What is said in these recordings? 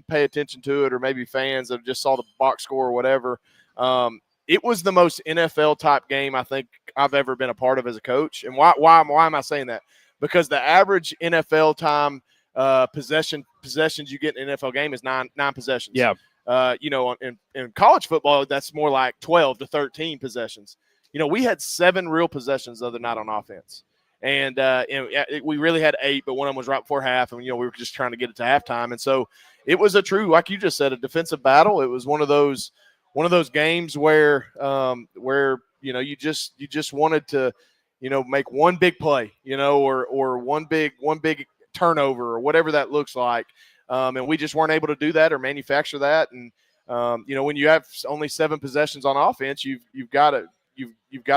pay attention to it, or maybe fans that just saw the box score or whatever, it was the most NFL type game I think I've ever been a part of as a coach. And why am I saying that? Because the average NFL time possessions you get in an NFL game is nine possessions. Yeah. In college football, that's more like 12 to 13 possessions. We had 7 real possessions the other night on offense. And we really had 8, but one of them was right before half. And, we were just trying to get it to halftime. And so it was a true, like you just said, a defensive battle. It was one of those games where you just wanted to, make one big play, or one big turnover or whatever that looks like. And we just weren't able to do that or manufacture that. And, when you have only 7 possessions on offense, you've got to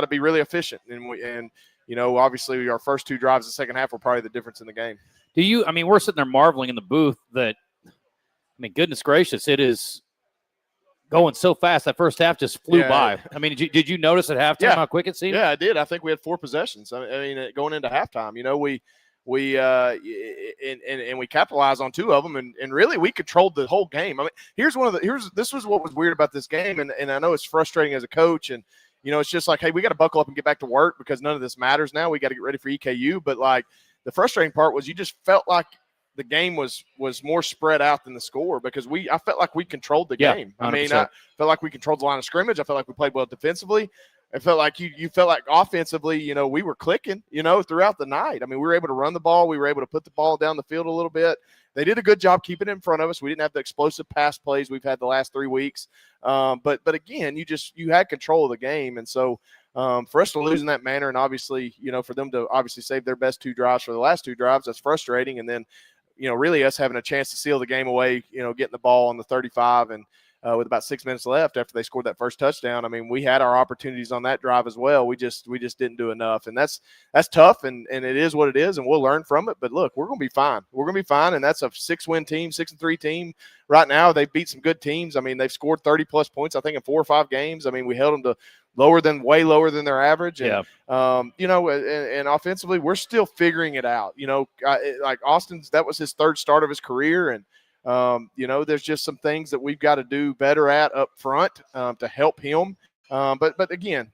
be really efficient. And obviously our first 2 drives the second half were probably the difference in the game. We're sitting there marveling in the booth that, goodness gracious, it is going so fast. That first half just flew by. Did you notice at halftime how quick it seemed? Yeah, I did. I think we had 4 possessions. Going into halftime, we capitalized on 2 of them, and really we controlled the whole game. This was what was weird about this game, and I know it's frustrating as a coach, and it's just like, hey, we got to buckle up and get back to work because none of this matters now. We got to get ready for EKU. But like the frustrating part was you just felt like the game was more spread out than the score because I felt like we controlled the game. 100%. I felt like we controlled the line of scrimmage. I felt like we played well defensively. I felt like you felt like offensively, we were clicking, throughout the night. We were able to run the ball. We were able to put the ball down the field a little bit. They did a good job keeping it in front of us. We didn't have the explosive pass plays we've had the last 3 weeks. But again, you had control of the game. And so for us to lose in that manner and obviously, for them to obviously save their best 2 drives for the last 2 drives, that's frustrating. And then, really us having a chance to seal the game away, getting the ball on the 35 and with about 6 minutes left after they scored that first touchdown. We had our opportunities on that drive as well. We just didn't do enough, and that's tough, and it is what it is, and we'll learn from it. But look, we're going to be fine. We're going to be fine, and that's a 6-win team, 6-3 team right now. They've beat some good teams. They've scored 30-plus points, I think, in 4 or 5 games. We held them to way lower than their average. And, and offensively, we're still figuring it out. Like Austin's, that was his 3rd start of his career, and there's just some things that we've got to do better at up front to help him. But again,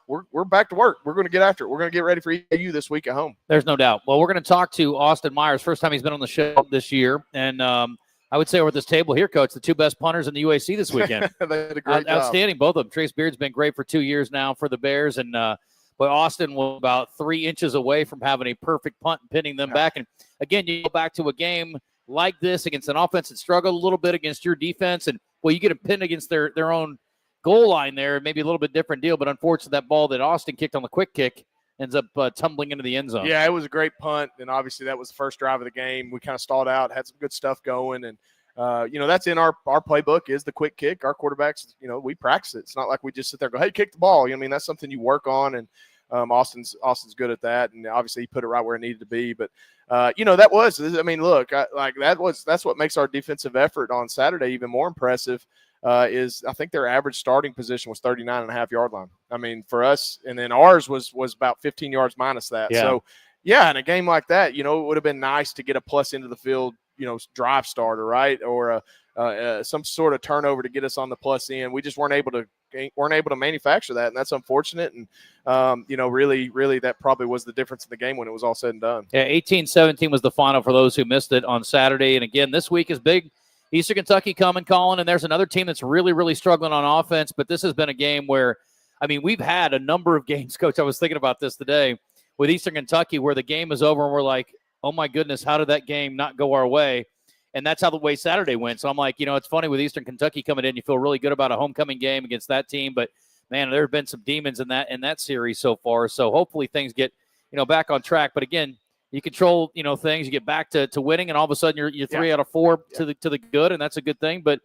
we're back to work. We're going to get after it. We're going to get ready for EKU this week at home. There's no doubt. Well, we're going to talk to Austin Myers. First time he's been on the show this year. And I would say over this table here, Coach, the 2 best punters in the UAC this weekend. They did a great job. Outstanding, both of them. Trace Beard's been great for 2 years now for the Bears. And but Austin was about 3 inches away from having a perfect punt and pinning them back. And again, you go back to a game like this against an offense that struggled a little bit against your defense, and you get a pin against their own goal line there, maybe a little bit different deal, but unfortunately that ball that Austin kicked on the quick kick ends up tumbling into the end zone. Yeah, it was a great punt, and obviously that was the first drive of the game. We kind of stalled out, had some good stuff going, and that's in our playbook is the quick kick. Our quarterbacks, we practice it. It's not like we just sit there and go, hey, kick the ball. That's something you work on, and Austin's good at that, and obviously he put it right where it needed to be. But that was, that's what makes our defensive effort on Saturday even more impressive. Is I think their average starting position was 39.5 yard line. For us, and then ours was about 15 yards minus that. Yeah. So yeah, in a game like that, it would have been nice to get a plus into the field, drive starter, right, or some sort of turnover to get us on the plus end. We just weren't able to manufacture that, and that's unfortunate. And really that probably was the difference in the game when it was all said and done. Yeah, 18-17 was the final for those who missed it on Saturday. And again, this week is big. Eastern Kentucky coming, Colin, and there's another team that's really, really struggling on offense. But this has been a game where, we've had a number of games, Coach. I was thinking about this today with Eastern Kentucky where the game is over and we're like, oh my goodness, how did that game not go our way? And that's how the way Saturday went. So I'm like, it's funny with Eastern Kentucky coming in, you feel really good about a homecoming game against that team. But man, there have been some demons in that series so far. So hopefully things get, back on track. But again, you control, things, you get back to winning, and all of a sudden you're 3 out of 4 to the good, and that's a good thing. But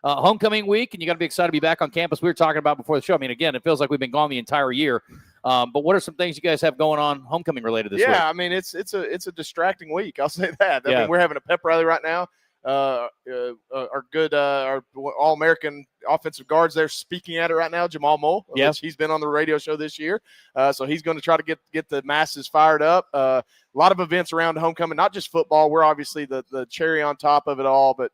homecoming week, and you got to be excited to be back on campus. We were talking about before the show. Again, it feels like we've been gone the entire year. But what are some things you guys have going on homecoming related this week? Yeah, it's a distracting week. I'll say that. We're having a pep rally right now. Our All-American offensive guards there speaking at it right now, Jamal Mole. Yes. He's been on the radio show this year. So he's going to try to get the masses fired up. A lot of events around homecoming, not just football. We're obviously the cherry on top of it all, but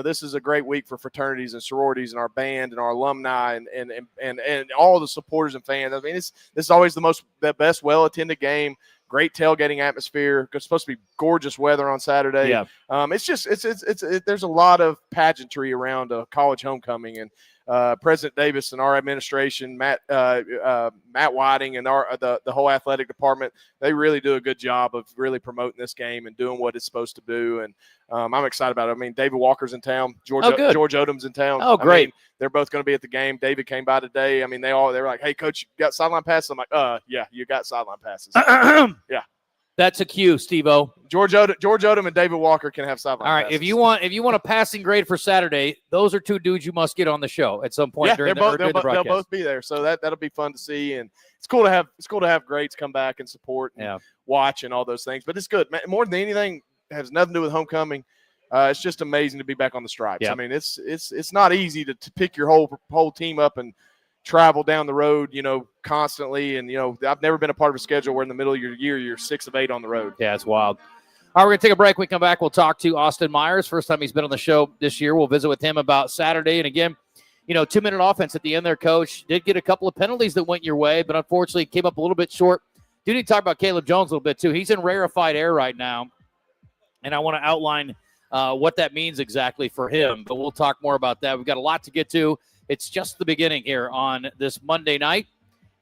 this is a great week for fraternities and sororities and our band and our alumni and all the supporters and fans. I mean, this is always the best well-attended game. Great tailgating atmosphere. It's supposed to be gorgeous weather on Saturday. Yeah. There's a lot of pageantry around a college homecoming, and President Davis and our administration, Matt Whiting, and the whole athletic department, they really do a good job of really promoting this game and doing what it's supposed to do. And I'm excited about it. I mean, David Walker's in town. George Odom's in town. Oh, great. I mean, they're both going to be at the game. David came by today. I mean, they were like, "Hey, Coach, you got sideline passes?" I'm like, yeah, you got sideline passes. Yeah. That's a cue, Steve-O. George Odom and David Walker can have sideline All right, passes. if you want a passing grade for Saturday, those are two dudes you must get on the show at some point during the broadcast. They'll both be there, so that'll be fun to see, and it's cool to have greats come back and support and watch and all those things. But it's good. More than anything, it has nothing to do with homecoming. It's just amazing to be back on the stripes. Yeah. I mean, it's not easy to pick your whole team up and travel down the road, constantly. And, I've never been a part of a schedule where in the middle of your year, you're 6 of 8 on the road. Yeah, it's wild. All right, we're going to take a break. When we come back, we'll talk to Austin Myers. First time he's been on the show this year. We'll visit with him about Saturday. And again, 2-minute offense at the end there, Coach. Did get a couple of penalties that went your way, but unfortunately came up a little bit short. Do need to talk about Caleb Jones a little bit, too. He's in rarefied air right now, and I want to outline what that means exactly for him. But we'll talk more about that. We've got a lot to get to. It's just the beginning here on this Monday night,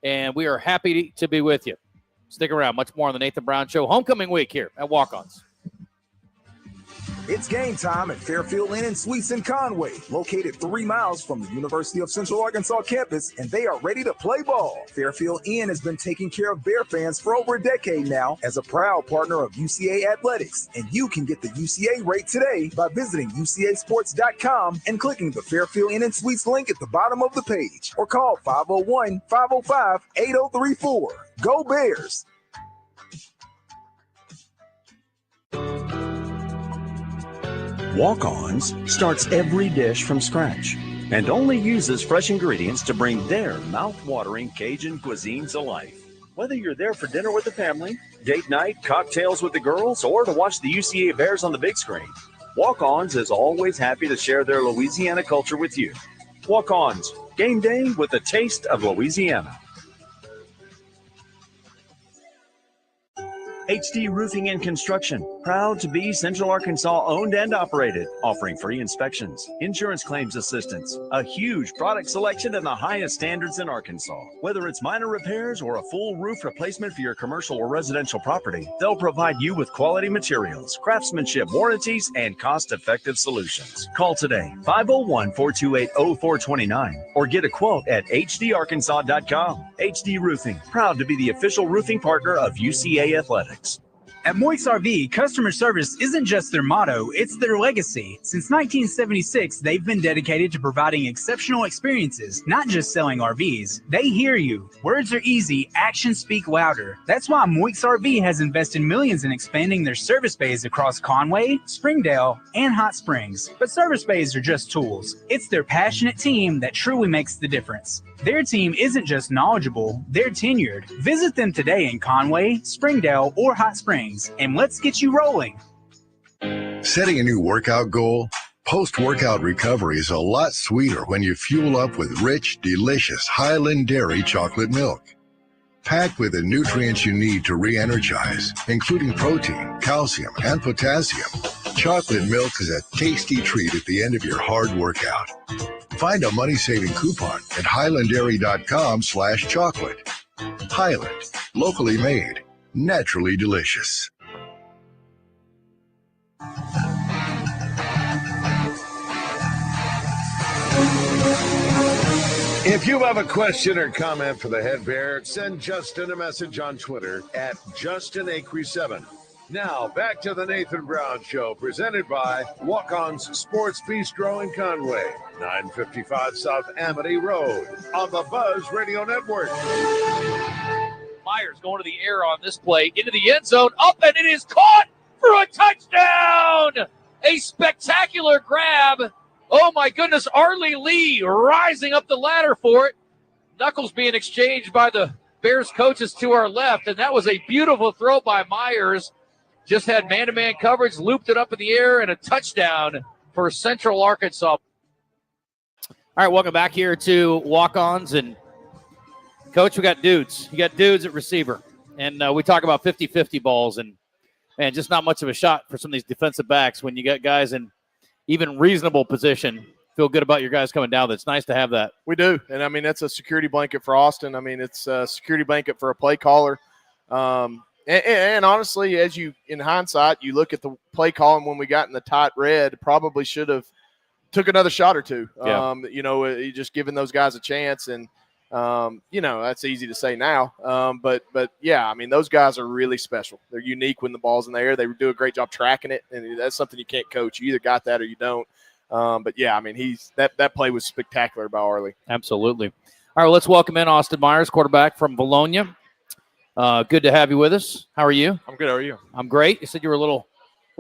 and we are happy to be with you. Stick around. Much more on the Nathan Brown Show. Homecoming week here at Walk-Ons. It's game time at Fairfield Inn and Suites in Conway, located 3 miles from the University of Central Arkansas campus, and they are ready to play ball. Fairfield Inn has been taking care of Bear fans for over a decade now as a proud partner of UCA Athletics, and you can get the UCA rate today by visiting UCAsports.com and clicking the Fairfield Inn and Suites link at the bottom of the page, or call 501-505-8034. Go Bears! Walk-Ons starts every dish from scratch and only uses fresh ingredients to bring their mouth-watering Cajun cuisine to life. Whether you're there for dinner with the family, date night, cocktails with the girls, or to watch the UCA Bears on the big screen, Walk-Ons is always happy to share their Louisiana culture with you. Walk-Ons, game day with a taste of Louisiana. HD Roofing and Construction, proud to be Central Arkansas owned and operated, offering free inspections, insurance claims assistance, a huge product selection and the highest standards in Arkansas. Whether it's minor repairs or a full roof replacement for your commercial or residential property, they'll provide you with quality materials, craftsmanship, warranties, and cost-effective solutions. Call today, 501-428-0429, or get a quote at hdarkansas.com. HD Roofing, proud to be the official roofing partner of UCA Athletics. At Moix RV, customer service isn't just their motto, it's their legacy. Since 1976, they've been dedicated to providing exceptional experiences, not just selling RVs. They hear you. Words are easy, actions speak louder. That's why Moix RV has invested millions in expanding their service bays across Conway, Springdale, and Hot Springs. But service bays are just tools. It's their passionate team that truly makes the difference. Their team isn't just knowledgeable, they're tenured. Visit them today in Conway, Springdale, or Hot Springs, and let's get you rolling. Setting a new workout goal? Post-workout recovery is a lot sweeter when you fuel up with rich, delicious Highland Dairy chocolate milk. Packed with the nutrients you need to re-energize, including protein, calcium, and potassium, chocolate milk is a tasty treat at the end of your hard workout. Find a money-saving coupon at highlanddairy.com/chocolate. Highland, locally made, naturally delicious. If you have a question or comment for the head bear, send Justin a message on Twitter at JustinAcre7. Now, back to the Nathan Brown Show, presented by Walk-On's Sports Bistreaux in Conway, 955 South Amity Road, on the Buzz Radio Network. Myers going to the air on this play, into the end zone, up, and it is caught for a touchdown! A spectacular grab. Oh, my goodness, Arlie Lee rising up the ladder for it. Knuckles being exchanged by the Bears coaches to our left, and that was a beautiful throw by Myers. Just had man-to-man coverage, looped it up in the air, and a touchdown for for Central Arkansas. All right, welcome back here to Walk-Ons. And, Coach, we got dudes. You got dudes at receiver. And we talk about 50-50 balls. And, man, just not much of a shot for some of these defensive backs when you got guys in even reasonable position. Feel good about your guys coming down. It's nice to have that. We do. And, I mean, that's a security blanket for Austin. I mean, it's a security blanket for a play caller. And honestly, as you, in hindsight, you look at the play calling when we got in the tight red, probably should have took another shot or two. Yeah. You just giving those guys a chance. And, that's easy to say now. But yeah, I mean, those guys are really special. They're unique when the ball's in the air. They do a great job tracking it. And that's something you can't coach. You either got that or you don't. But yeah, I mean, that play was spectacular by Arlie. Absolutely. All right, well, let's welcome in Austin Myers, quarterback from Bologna. Good to have you with us. How are you? I'm good. How are you? I'm great. You said you were a little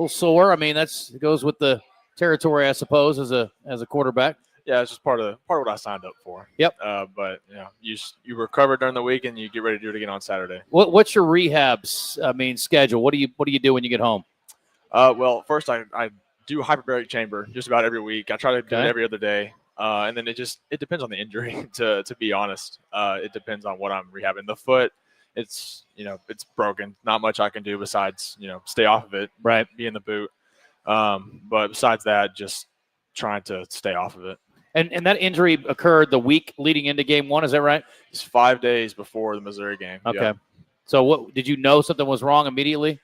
sore. I mean, it goes with the territory, I suppose, as a quarterback. Yeah, it's just part of what I signed up for. Yep. But you recover during the week and you get ready to do it again on Saturday. What's your rehabs? Schedule. What do you do when you get home? Well, first I do hyperbaric chamber just about every week. I try to do it every other day. And then it depends on the injury. To be honest, it depends on what I'm rehabbing. The foot. It's broken. Not much I can do besides stay off of it. Right. Be in the boot. But besides that, just trying to stay off of it. And that injury occurred the week leading into game one. Is that right? It's 5 days before the Missouri game. Okay. Yep. So what did you know something was wrong immediately?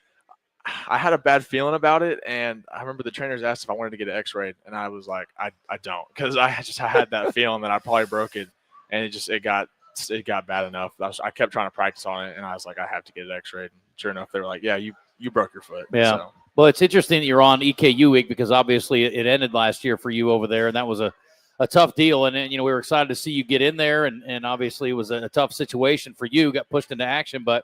I had a bad feeling about it, and I remember the trainers asked if I wanted to get an X-ray, and I was like, I don't, because I had that feeling that I probably broke it, and it got bad enough. I kept trying to practice on it, and I was like, I have to get it X-rayed. And sure enough, they were like, yeah, you broke your foot. Yeah. So. Well, it's interesting that you're on EKU week because obviously it ended last year for you over there, and that was a tough deal. And we were excited to see you get in there, and obviously it was a tough situation for you. Got pushed into action, but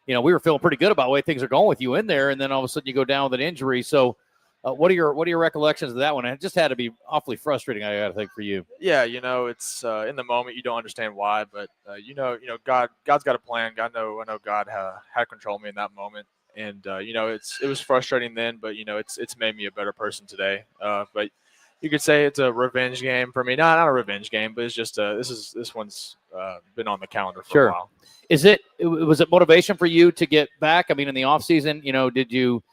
we were feeling pretty good about the way things are going with you in there, and then all of a sudden you go down with an injury. So, what are your recollections of that one? It just had to be awfully frustrating, I got to think, for you. Yeah, it's in the moment you don't understand why, but God's got a plan. I know God had control of me in that moment, and it was frustrating then, but it's made me a better person today. But you could say it's a revenge game for me. Not a revenge game, but it's just this one's been on the calendar for a while. Was it motivation for you to get back? I mean, in the off season, did you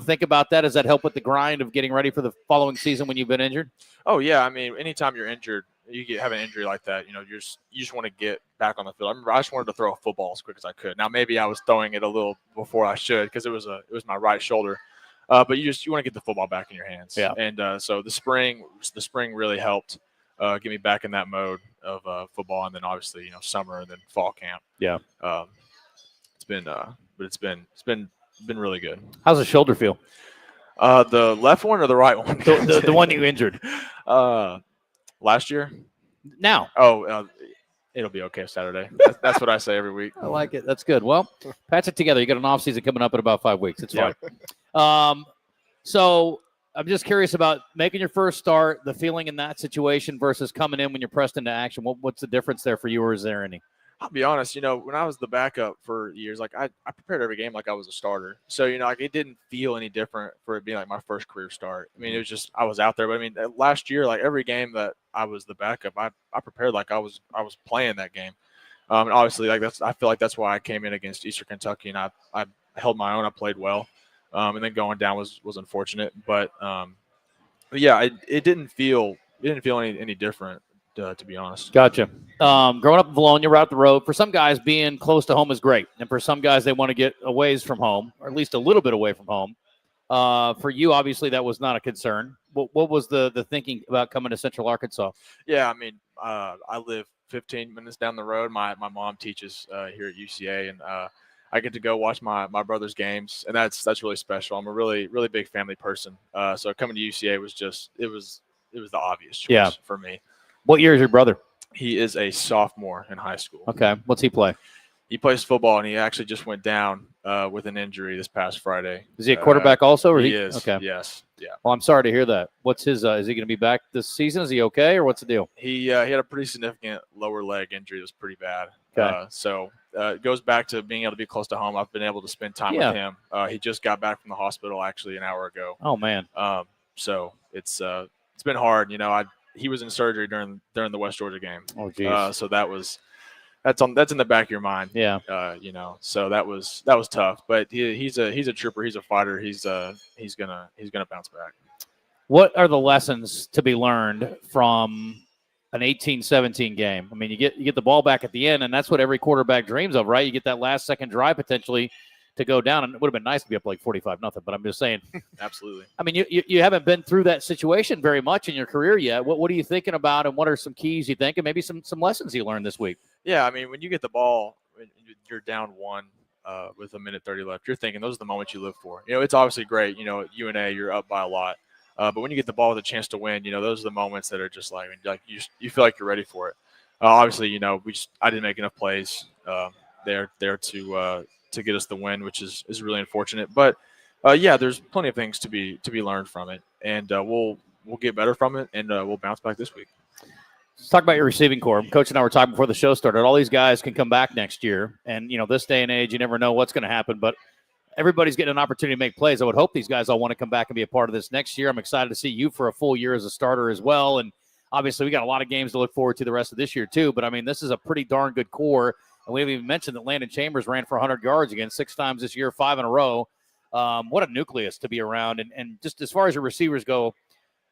think about that? Does that help with the grind of getting ready for the following season when you've been injured? Oh yeah, I mean, anytime you're injured, have an injury like that, you just want to get back on the field. I remember I just wanted to throw a football as quick as I could. Now maybe I was throwing it a little before I should because it was my right shoulder. But you want to get the football back in your hands. Yeah. And so the spring really helped get me back in that mode of football, and then obviously summer and then fall camp. Yeah. It's been really good. How's the shoulder feel? The left one or the right one? the one you injured. Last year. Now. Oh. It'll be okay Saturday. That's what I say every week. I like it. That's good. Well, patch it together. You got an off season coming up in about 5 weeks. It's fine. So I'm just curious about making your first start, the feeling in that situation versus coming in when you're pressed into action. What's the difference there for you, or is there any? I'll be honest, when I was the backup for years, like I prepared every game like I was a starter. So, it didn't feel any different for it being like my first career start. I mean, it was just I was out there. But I mean, last year, like every game that I was the backup, I prepared like I was playing that game. And obviously, I feel like that's why I came in against Eastern Kentucky, and I held my own. I played well. And then going down was unfortunate. But yeah, it didn't feel any different. To be honest. Gotcha. Growing up in Bologna, right up the road, for some guys, being close to home is great. And for some guys, they want to get a ways from home, or at least a little bit away from home. For you, obviously, that was not a concern. What was the thinking about coming to Central Arkansas? Yeah, I mean, I live 15 minutes down the road. My mom teaches here at UCA, and I get to go watch my brother's games, and that's really special. I'm a really, really big family person. So coming to UCA was it was the obvious choice for me. What year is your brother? He is a sophomore in high school. Okay. What's he play? He plays football, and he actually just went down with an injury this past Friday. Is he a quarterback also? Or he is. Okay. Yes. Yeah. Well, I'm sorry to hear that. What's his? Is he going to be back this season? Is he okay, or what's the deal? He had a pretty significant lower leg injury. It was pretty bad. Okay. So it goes back to being able to be close to home. I've been able to spend time with him. He just got back from the hospital actually an hour ago. Oh man. So it's been hard. He was in surgery during the West Georgia game. Oh, geez. So that's in the back of your mind. Yeah. So that was tough. But he's a trooper. He's a fighter. He's gonna bounce back. What are the lessons to be learned from an 18-17 game? I mean, you get the ball back at the end, and that's what every quarterback dreams of, right? You get that last second drive potentially to go down, and it would have been nice to be up like 45-0, but I'm just saying. Absolutely. I mean, you haven't been through that situation very much in your career yet. What are you thinking about, and what are some keys you think, and maybe some lessons you learned this week? Yeah, I mean, when you get the ball, you're down 1 with 1:30 left. You're thinking those are the moments you live for. It's obviously great. UNA, you're up by a lot. But when you get the ball with a chance to win, those are the moments that are just like you feel like you're ready for it. Obviously, I didn't make enough plays there to get us the win, which is really unfortunate. But yeah, there's plenty of things to be learned from it, and we'll get better from it, and we'll bounce back this week. Let's talk about your receiving core. Coach and I were talking before the show started. All these guys can come back next year, and this day and age, you never know what's going to happen, but everybody's getting an opportunity to make plays. I would hope these guys all want to come back and be a part of this next year. I'm excited to see you for a full year as a starter as well. And obviously we got a lot of games to look forward to the rest of this year too. But I mean, this is a pretty darn good core. And we haven't even mentioned that Landon Chambers ran for 100 yards again 6 times this year, 5 in a row. What a nucleus to be around. And just as far as your receivers go,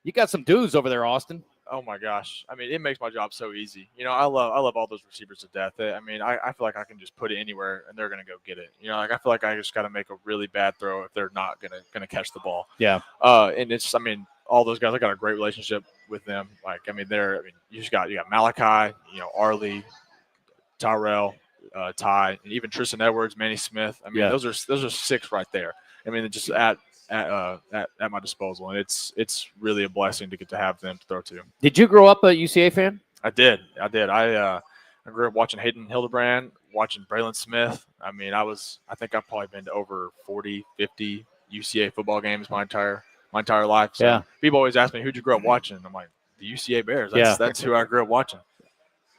you got some dudes over there, Austin. Oh my gosh. I mean, it makes my job so easy. I love all those receivers to death. I mean, I feel like I can just put it anywhere and they're going to go get it. I feel like I just got to make a really bad throw if they're not going to catch the ball. Yeah. And it's, I mean, all those guys, I got a great relationship with them. You got Malachi, Arlie, Tyrell, Ty, and even Tristan Edwards, Manny Smith. I mean, those are 6 right there. I mean, just at my disposal, and it's really a blessing to get to have them to throw to. Did you grow up a UCA fan? I did. I grew up watching Hayden Hildebrand, watching Braylon Smith. I mean, I think I've probably been to over 40, 50 UCA football games my entire life. So yeah. People always ask me, who'd you grow up watching? I'm like, the UCA Bears. That's who I grew up watching.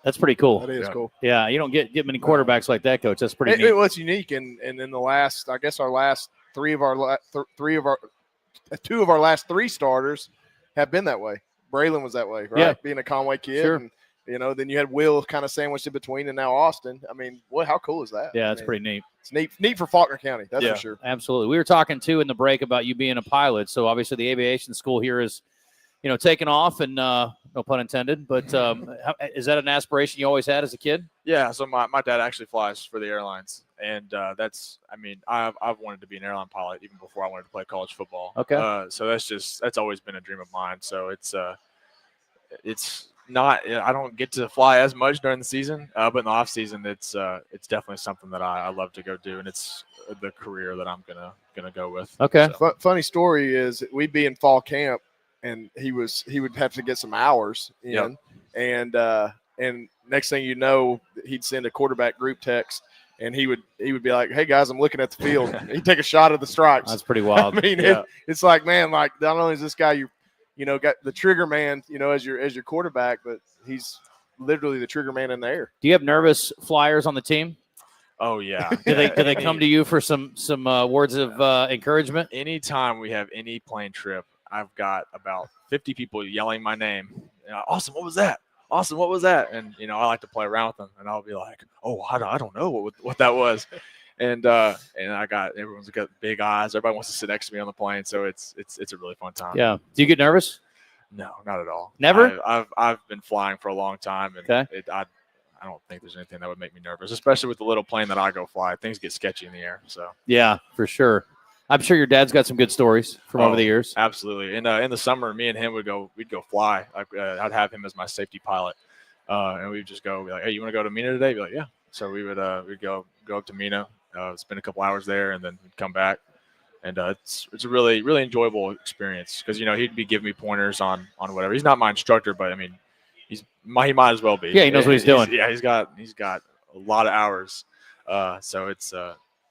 That's pretty cool. That is cool. Yeah, you don't get many quarterbacks like that, Coach. That's pretty neat. It was unique, and in the last, I guess our last two of our last 3 starters have been that way. Braylon was that way, right? Yeah. Being a Conway kid. Sure. And, then you had Will kind of sandwiched in between, and now Austin. I mean, how cool is that? Yeah, it's pretty neat. It's neat for Faulkner County, that's for sure. Absolutely. We were talking, too, in the break about you being a pilot. So, obviously, the aviation school here is, taking off, and no pun intended. But is that an aspiration you always had as a kid? Yeah, so my dad actually flies for the airlines. And I've wanted to be an airline pilot even before I wanted to play college football. Okay. So that's always been a dream of mine. So it's not, I don't get to fly as much during the season, but in the off season, it's definitely something that I love to go do, and it's the career that I'm gonna go with. Okay. So. Funny story is we'd be in fall camp, and he would have to get some hours in, and next thing you know, he'd send a quarterback group text. And he would be like, "Hey guys, I'm looking at the field." He'd take a shot of the stripes. That's pretty wild. I mean, it's like, man, like not only is this guy got the trigger man, as your quarterback, but he's literally the trigger man in the air. Do you have nervous flyers on the team? Oh yeah. Do they come to you for some words of encouragement? Anytime we have any plane trip, I've got about 50 people yelling my name. Awesome, what was that? Awesome, what was that? And I like to play around with them, and I'll be like, "Oh, I don't know what that was," and everyone's got big eyes. Everybody wants to sit next to me on the plane, so it's a really fun time. Yeah. Do you get nervous? No, not at all. Never. I've been flying for a long time, and okay. I don't think there's anything that would make me nervous, especially with the little plane that I go fly. Things get sketchy in the air. So yeah, for sure. I'm sure your dad's got some good stories from over the years. Absolutely. In the summer, me and him we'd go fly. I'd have him as my safety pilot, and we'd just go be like, "Hey, you want to go to Mina today?" Be like, "Yeah." So we would we'd go up to Mina, spend a couple hours there, and then we'd come back. And it's a really really enjoyable experience because he'd be giving me pointers on whatever. He's not my instructor, but I mean, he might as well be. Yeah, he knows what he's doing. He's got a lot of hours, so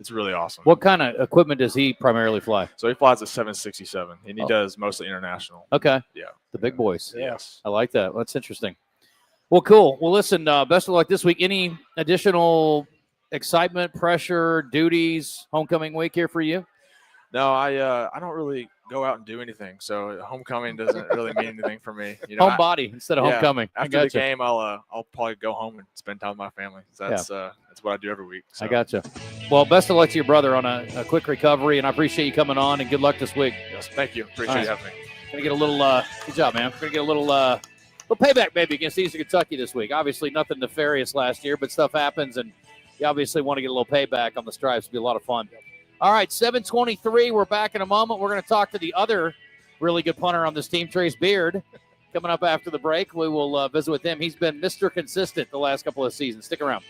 it's really awesome. What kind of equipment does he primarily fly? So he flies a 767, and he does mostly international. Okay. Yeah. The big boys. Yes. I like that. Well, that's interesting. Well, cool. Well, listen, best of luck this week. Any additional excitement, pressure, duties, homecoming week here for you? No, I don't really go out and do anything. So homecoming doesn't really mean anything for me. You know, Homebody instead of homecoming. After the game, I'll probably go home and spend time with my family. So that's what I do every week. So. I gotcha. Well, best of luck to your brother on a quick recovery, and I appreciate you coming on, and good luck this week. Yes, thank you. Appreciate you having me. Gonna get a little good job, man. We're gonna get a little payback maybe against Eastern Kentucky this week. Obviously nothing nefarious last year, but stuff happens, and you obviously want to get a little payback on the Stripes. It'll be a lot of fun. All right, 7:23. We're back in a moment. We're going to talk to the other really good punter on this team, Trace Beard. Coming up after the break, we will visit with him. He's been Mr. Consistent the last couple of seasons. Stick around.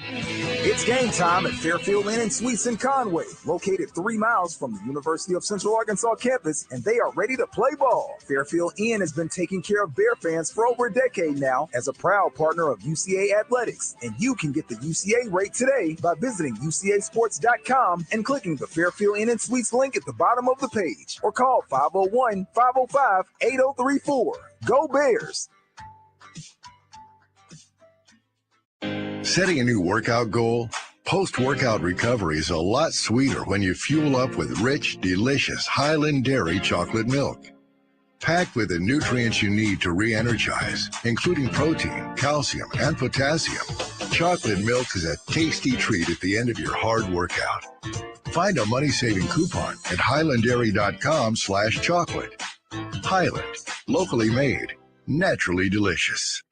It's game time at Fairfield Inn and Suites in Conway, located 3 miles from the University of Central Arkansas campus, and they are ready to play ball. Fairfield Inn has been taking care of Bear fans for over a decade now as a proud partner of UCA Athletics, and you can get the UCA rate today by visiting UCAsports.com and clicking the Fairfield Inn and Suites link at the bottom of the page, or call 501-505-8034. Go Bears! Setting a new workout goal? Post-workout recovery is a lot sweeter when you fuel up with rich, delicious Highland Dairy chocolate milk. Packed with the nutrients you need to re-energize, including protein, calcium, and potassium, chocolate milk is a tasty treat at the end of your hard workout. Find a money-saving coupon at highlanddairy.com/chocolate. Highland, locally made, naturally delicious.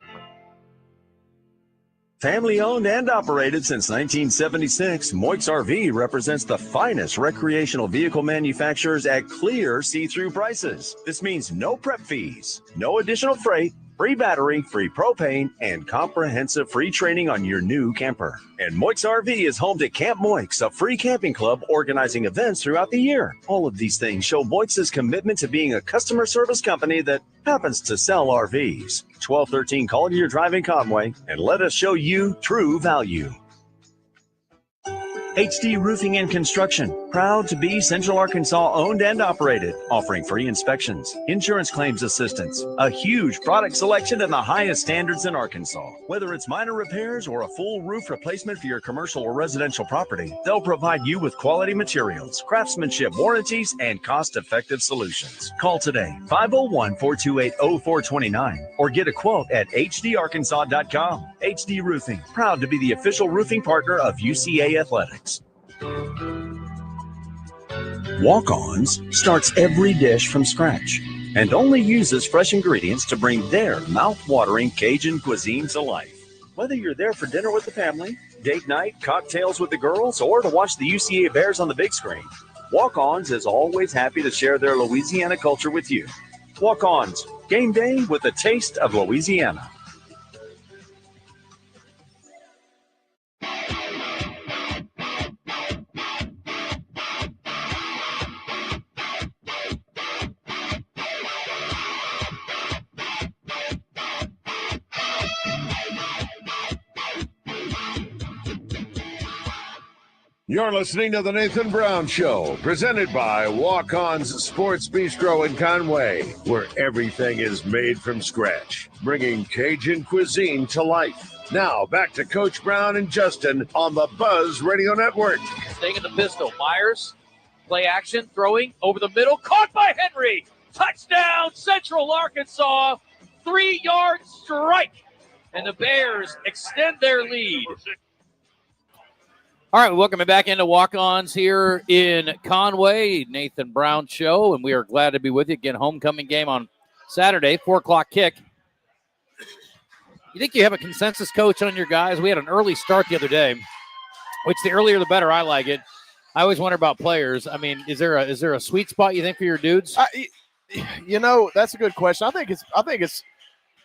Family owned and operated since 1976, Moix RV represents the finest recreational vehicle manufacturers at clear see-through prices. This means no prep fees, no additional freight, free battery, free propane, and comprehensive free training on your new camper. And Moix RV is home to Camp Moix, a free camping club organizing events throughout the year. All of these things show Moix's commitment to being a customer service company that happens to sell RVs. 1213 Collier Drive in Conway, and let us show you true value. HD Roofing and Construction, proud to be Central Arkansas owned and operated, offering free inspections, insurance claims assistance, a huge product selection and the highest standards in Arkansas. Whether it's minor repairs or a full roof replacement for your commercial or residential property, they'll provide you with quality materials, craftsmanship, warranties, and cost-effective solutions. Call today, 501-428-0429, or get a quote at hdarkansas.com. HD Roofing, proud to be the official roofing partner of UCA Athletics. Walk-Ons starts every dish from scratch and only uses fresh ingredients to bring their mouth-watering Cajun cuisine to life. Whether you're there for dinner with the family, date night, cocktails with the girls, or to watch the UCA Bears on the big screen, Walk-Ons is always happy to share their Louisiana culture with you. Walk-Ons, game day with a taste of Louisiana. You're listening to The Nathan Brown Show, presented by Walk-On's Sports Bistreaux in Conway, where everything is made from scratch, bringing Cajun cuisine to life. Now, back to Coach Brown and Justin on the Buzz Radio Network. Staying in the pistol. Myers, play action, throwing over the middle, caught by Henry. Touchdown, Central Arkansas, 3-yard strike. And the Bears extend their lead. All right, welcome back into Walk-Ons here in Conway, Nathan Brown Show, and we are glad to be with you. Again, homecoming game on Saturday, 4 o'clock kick. You think you have a consensus, Coach, on your guys? We had an early start the other day, which the earlier the better. I like it. I always wonder about players. I mean, is there a sweet spot you think for your dudes? That's a good question. I think it's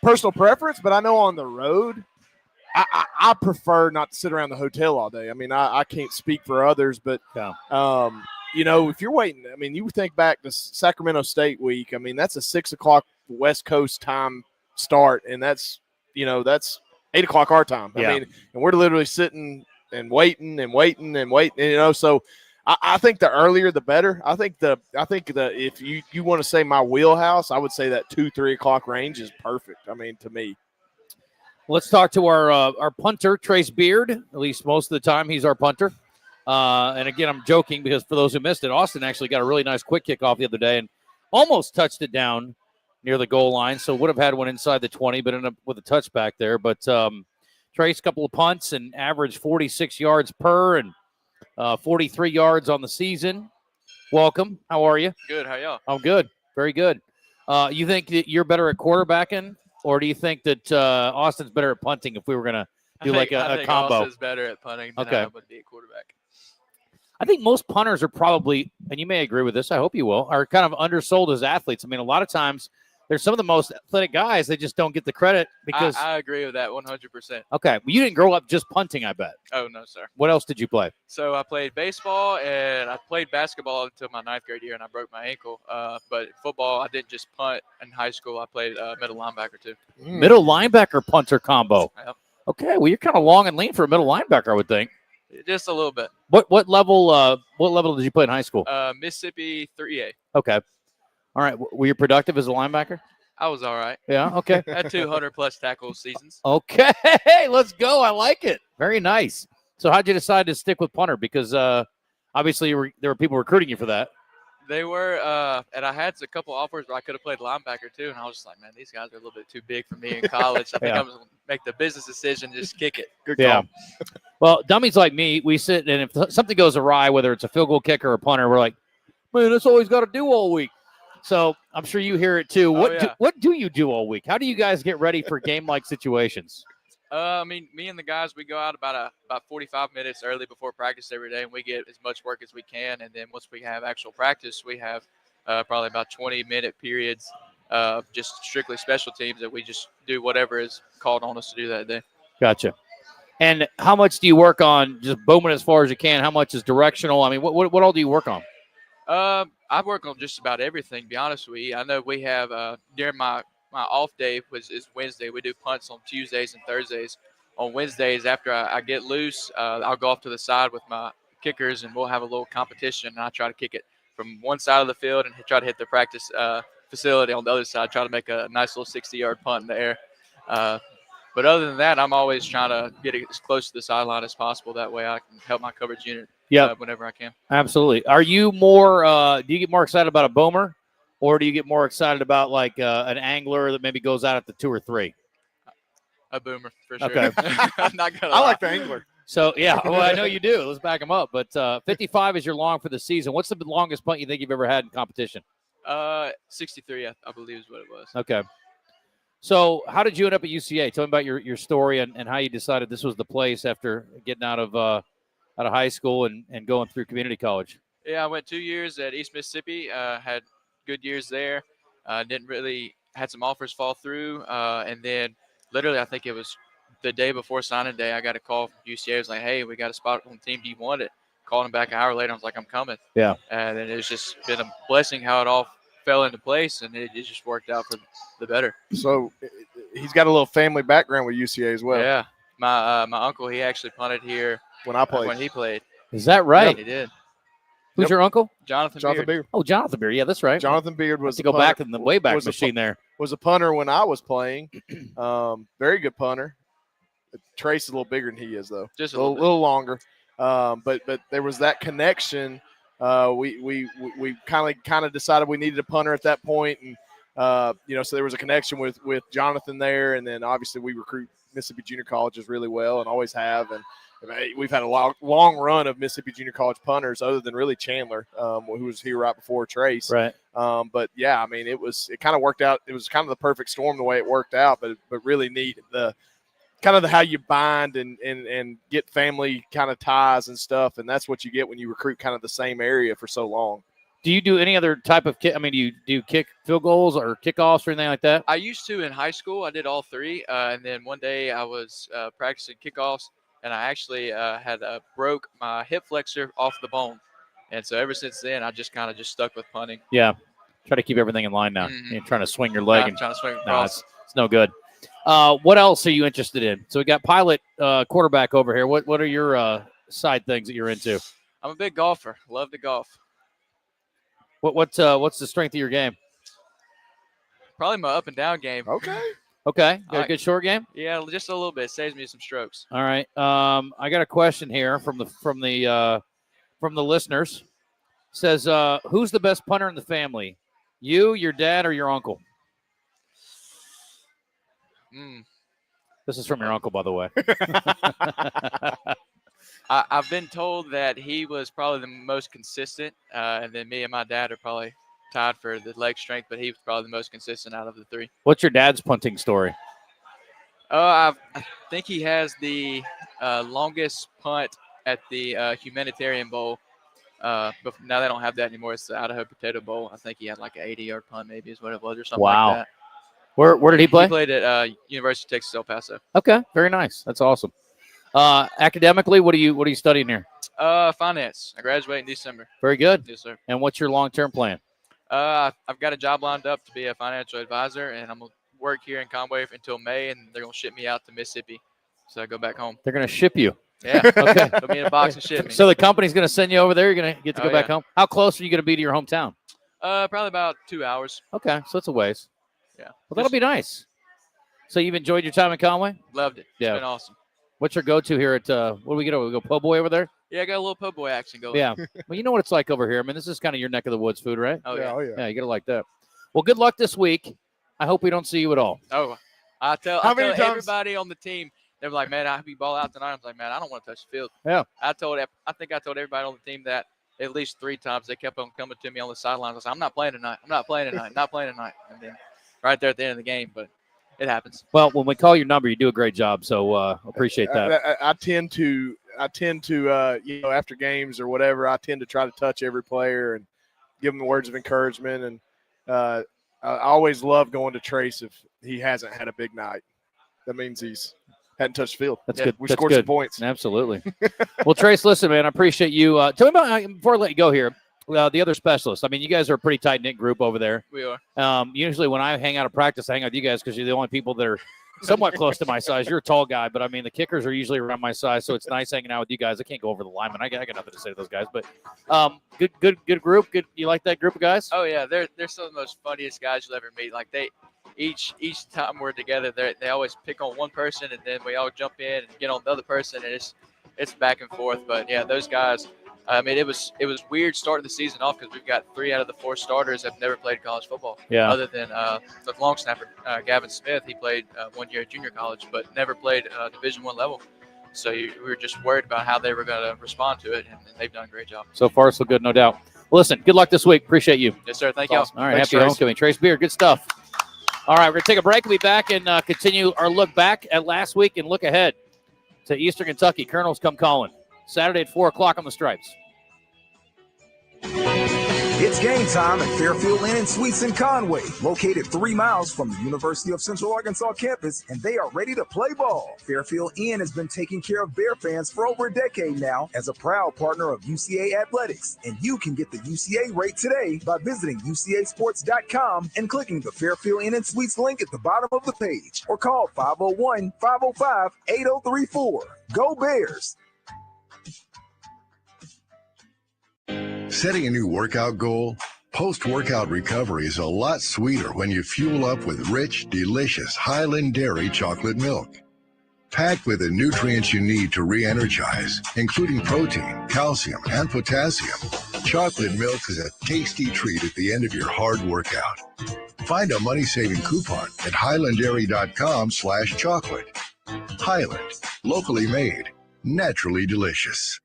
personal preference, but I know on the road, I prefer not to sit around the hotel all day. I mean, I can't speak for others, but, if you're waiting, I mean, you think back to Sacramento State week. I mean, that's a 6 o'clock West Coast time start, and that's 8 o'clock our time. Yeah. I mean, and we're literally sitting and waiting. So I think the earlier the better. I think if you want to say my wheelhouse, I would say that 2-3 o'clock range is perfect. I mean, to me. Let's talk to our punter, Trace Beard. At least most of the time, he's our punter. And again, I'm joking because for those who missed it, Austin actually got a really nice quick kickoff the other day and almost touched it down near the goal line. So would have had one inside the 20, but ended up with a touchback there. But Trace, a couple of punts and averaged 46 yards per and 43 yards on the season. Welcome. How are you? Good. How y'all? I'm good. Very good. You think that you're better at quarterbacking, or do you think that Austin's better at punting if we were going to do I think combo? Austin's better at punting than I would be a quarterback. I think most punters are probably, and you may agree with this, I hope you will, are kind of undersold as athletes. I mean, a lot of times there's some of the most athletic guys, they just don't get the credit because. I agree with that 100%. Okay. Well, you didn't grow up just punting, I bet. Oh, no, sir. What else did you play? So I played baseball and I played basketball until my 9th grade year and I broke my ankle. But football, I didn't just punt in high school. I played middle linebacker too. Middle linebacker punter combo. Yep. Okay. Well, you're kind of long and lean for a middle linebacker, I would think. Just a little bit. What level did you play in high school? Mississippi 3A. Okay. All right. Were you productive as a linebacker? I was all right. Yeah. Okay. I had 200+ tackle seasons. Okay. Let's go. I like it. Very nice. So how'd you decide to stick with punter? Because obviously there were people recruiting you for that. They were, and I had a couple offers where I could have played linebacker too, and I was just like, man, these guys are a little bit too big for me in college. I think I'm going to make the business decision, just kick it. Good call. Yeah. Well, dummies like me, we sit, and if something goes awry, whether it's a field goal kicker or a punter, we're like, man, that's all he's got to do all week. So I'm sure you hear it too. What do you do all week? How do you guys get ready for game-like situations? I mean, me and the guys, we go out about 45 minutes early before practice every day, and we get as much work as we can. And then once we have actual practice, we have probably about 20-minute periods of just strictly special teams that we just do whatever is called on us to do that day. Gotcha. And how much do you work on just booming as far as you can? How much is directional? I mean, what all do you work on? I work on just about everything, to be honest with you. I know we have during my off day is Wednesday. We do punts on Tuesdays and Thursdays. On Wednesdays, after I get loose, I'll go off to the side with my kickers, and we'll have a little competition. And I try to kick it from one side of the field and try to hit the practice facility on the other side, try to make a nice little 60-yard punt in the air. But other than that, I'm always trying to get it as close to the sideline as possible. That way I can help my coverage unit whenever I can. Absolutely. Are you more do you get more excited about a boomer? Or do you get more excited about like an angler that maybe goes out at the 2 or 3? A boomer, for sure. Okay. I'm not gonna I lie. like the angler. So, yeah, well, I know you do. Let's back them up. But 55 is your long for the season. What's the longest punt you think you've ever had in competition? 63, I believe is what it was. Okay. So how did you end up at UCA? Tell me about your story and how you decided this was the place after getting out of high school and going through community college. Yeah, I went 2 years at East Mississippi, had good years there. Didn't really had some offers fall through, and then literally I think it was the day before signing day, I got a call from UCA. It was like, hey, we got a spot on the team. Do you want it? Called him back an hour later. I was like, I'm coming. Yeah. And then it's just been a blessing how it all fell into place, and it just worked out for the better. So he's got a little family background with UCA as well. Yeah. My uncle, he actually punted here when I played. When he played. Is that right? Yeah, he did. Who's your uncle? Jonathan Beard. Oh, Jonathan Beard. Yeah, that's right. Jonathan Beard was to go back in the Wayback Machine there. Was a punter when I was playing. Very good punter. Trace is a little bigger than he is, though. Just a little longer. But there was that connection. We kind of decided we needed a punter at that point, and so there was a connection with Jonathan there, and then obviously we recruit Mississippi junior colleges really well and always have, and we've had a long run of Mississippi junior college punters other than really Chandler, who was here right before Trace. Right. But yeah, I mean, it kind of worked out. It was kind of the perfect storm the way it worked out, but really neat the how you bind and get family kind of ties and stuff, and that's what you get when you recruit kind of the same area for so long. Do you do any other type of kick? I mean, do you kick field goals or kickoffs or anything like that? I used to in high school. I did all three, and then one day I was practicing kickoffs, and I actually had broke my hip flexor off the bone, and so ever since then I just kind of stuck with punting. Yeah, try to keep everything in line now. Mm-hmm. You're trying to swing your leg. I'm trying to swing across. It's no good. What else are you interested in? So we got Pilot quarterback over here. What are your side things that you're into? I'm a big golfer. Love to golf. What's the strength of your game? Probably my up and down game. Okay. Got a good short game? Yeah, just a little bit. Saves me some strokes. All right. I got a question here from the from the listeners. Says, who's the best punter in the family? You, your dad, or your uncle? This is from your uncle, by the way. I've been told that he was probably the most consistent, and then me and my dad are probably tied for the leg strength, but he was probably the most consistent out of the three. What's your dad's punting story? I think he has the longest punt at the Humanitarian Bowl. But now they don't have that anymore. It's the Idaho Potato Bowl. I think he had like an 80-yard punt, maybe is what it was, or something like that. Where did he play? He played at University of Texas El Paso. Okay, very nice. That's awesome. Academically, what are you studying here? Finance. I graduate in December. Very good. Yes, sir. And what's your long-term plan? I've got a job lined up to be a financial advisor, and I'm gonna work here in Conway until May, and they're gonna ship me out to Mississippi, so I go back home. They're going to ship you. Yeah. Okay. Put me in a box and ship me. So the company's going to send you over there. You're going to get to go back home. How close are you going to be to your hometown? Probably about 2 hours. Okay, so it's a ways. Yeah. Well, that'll be nice. So you've enjoyed your time in Conway? Loved it. Yeah. It's been awesome. What's your go-to here at what do we get over? We go po' boy over there? Yeah, I got a little po' boy action going. Yeah. Well, you know what it's like over here. I mean, this is kind of your neck of the woods food, right? Oh, yeah. Yeah, you got to like that. Well, good luck this week. I hope we don't see you at all. Oh, I tell everybody on the team, they were like, man, I hope you ball out tonight. I was like, man, I don't want to touch the field. Yeah. I think I told everybody on the team that at least 3 times. They kept on coming to me on the sidelines. I was like, I'm not playing tonight. I'm not playing tonight. Not playing tonight. And then right there at the end of the game, but it happens. Well, when we call your number, you do a great job. So appreciate that. I tend to after games or whatever, I tend to try to touch every player and give them words of encouragement. And I always love going to Trace if he hasn't had a big night. That means he's hadn't touched the field. That's good. We That's scored good. some points. Absolutely. Well, Trace, listen, man, I appreciate you. Tell me about, before I let you go here, the other specialists. I mean, you guys are a pretty tight-knit group over there. We are. Usually when I hang out at practice, I hang out with you guys because you're the only people that are somewhat close to my size. You're a tall guy, but, I mean, the kickers are usually around my size, so it's nice hanging out with you guys. I can't go over the linemen. I got nothing to say to those guys. But good group. Good. You like that group of guys? Oh, yeah. They're some of the most funniest guys you'll ever meet. Like, each time we're together, they always pick on one person, and then we all jump in and get on the other person, and it's back and forth. But yeah, those guys. I mean, it was weird starting the season off because we've got 3 out of the 4 starters have never played college football. Yeah. Other than the long snapper Gavin Smith, he played 1 year at junior college, but never played Division I level. So we were just worried about how they were going to respond to it, and they've done a great job. So far, so good, no doubt. Well, listen, good luck this week. Appreciate you. Yes, sir. Thank you. Awesome. All right, Thanks, happy homecoming. Trace Beard, good stuff. All right, we're going to take a break. We'll be back and continue our look back at last week and look ahead to Eastern Kentucky. Colonels come calling. Saturday at 4 o'clock on the Stripes. It's game time at Fairfield Inn and Suites in Conway, located 3 miles from the University of Central Arkansas campus, and they are ready to play ball. Fairfield Inn has been taking care of Bear fans for over a decade now as a proud partner of UCA Athletics, and you can get the UCA rate today by visiting UCAsports.com and clicking the Fairfield Inn and Suites link at the bottom of the page, or call 501-505-8034. Go Bears! Setting a new workout goal? Post-workout recovery is a lot sweeter when you fuel up with rich, delicious Highland Dairy chocolate milk. Packed with the nutrients you need to re-energize, including protein, calcium, and potassium, chocolate milk is a tasty treat at the end of your hard workout. Find a money-saving coupon at highlanddairy.com/chocolate. Highland, locally made, naturally delicious.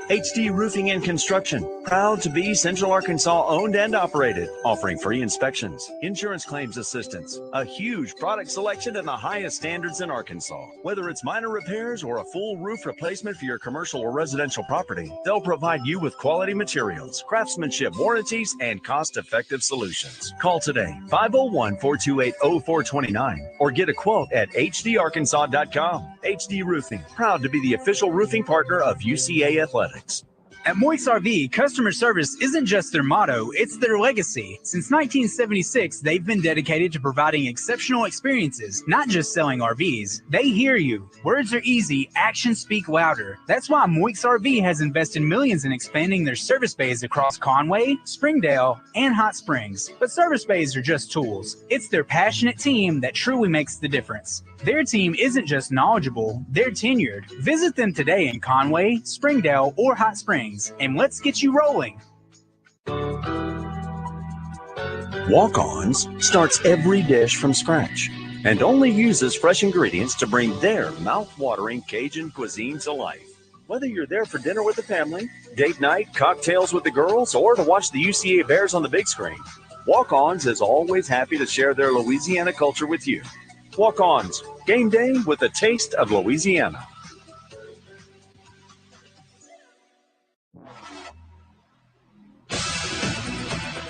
HD Roofing and Construction, proud to be Central Arkansas owned and operated, offering free inspections, insurance claims assistance, a huge product selection, and the highest standards in Arkansas. Whether it's minor repairs or a full roof replacement for your commercial or residential property, they'll provide you with quality materials, craftsmanship, warranties, and cost-effective solutions. Call today, 501-428-0429, or get a quote at hdarkansas.com. HD Roofing, proud to be the official roofing partner of UCA Athletics. At Moix RV, customer service isn't just their motto, it's their legacy. Since 1976, they've been dedicated to providing exceptional experiences, not just selling RVs. They hear you. Words are easy, actions speak louder. That's why Moix RV has invested millions in expanding their service bays across Conway, Springdale, and Hot Springs. But service bays are just tools. It's their passionate team that truly makes the difference. Their team isn't just knowledgeable, they're tenured. Visit them today in Conway, Springdale, or Hot Springs, and let's get you rolling. Walk-Ons starts every dish from scratch and only uses fresh ingredients to bring their mouth-watering Cajun cuisine to life. Whether you're there for dinner with the family, date night, cocktails with the girls, or to watch the UCA Bears on the big screen, Walk-Ons is always happy to share their Louisiana culture with you. Walk-Ons, game day with a taste of Louisiana.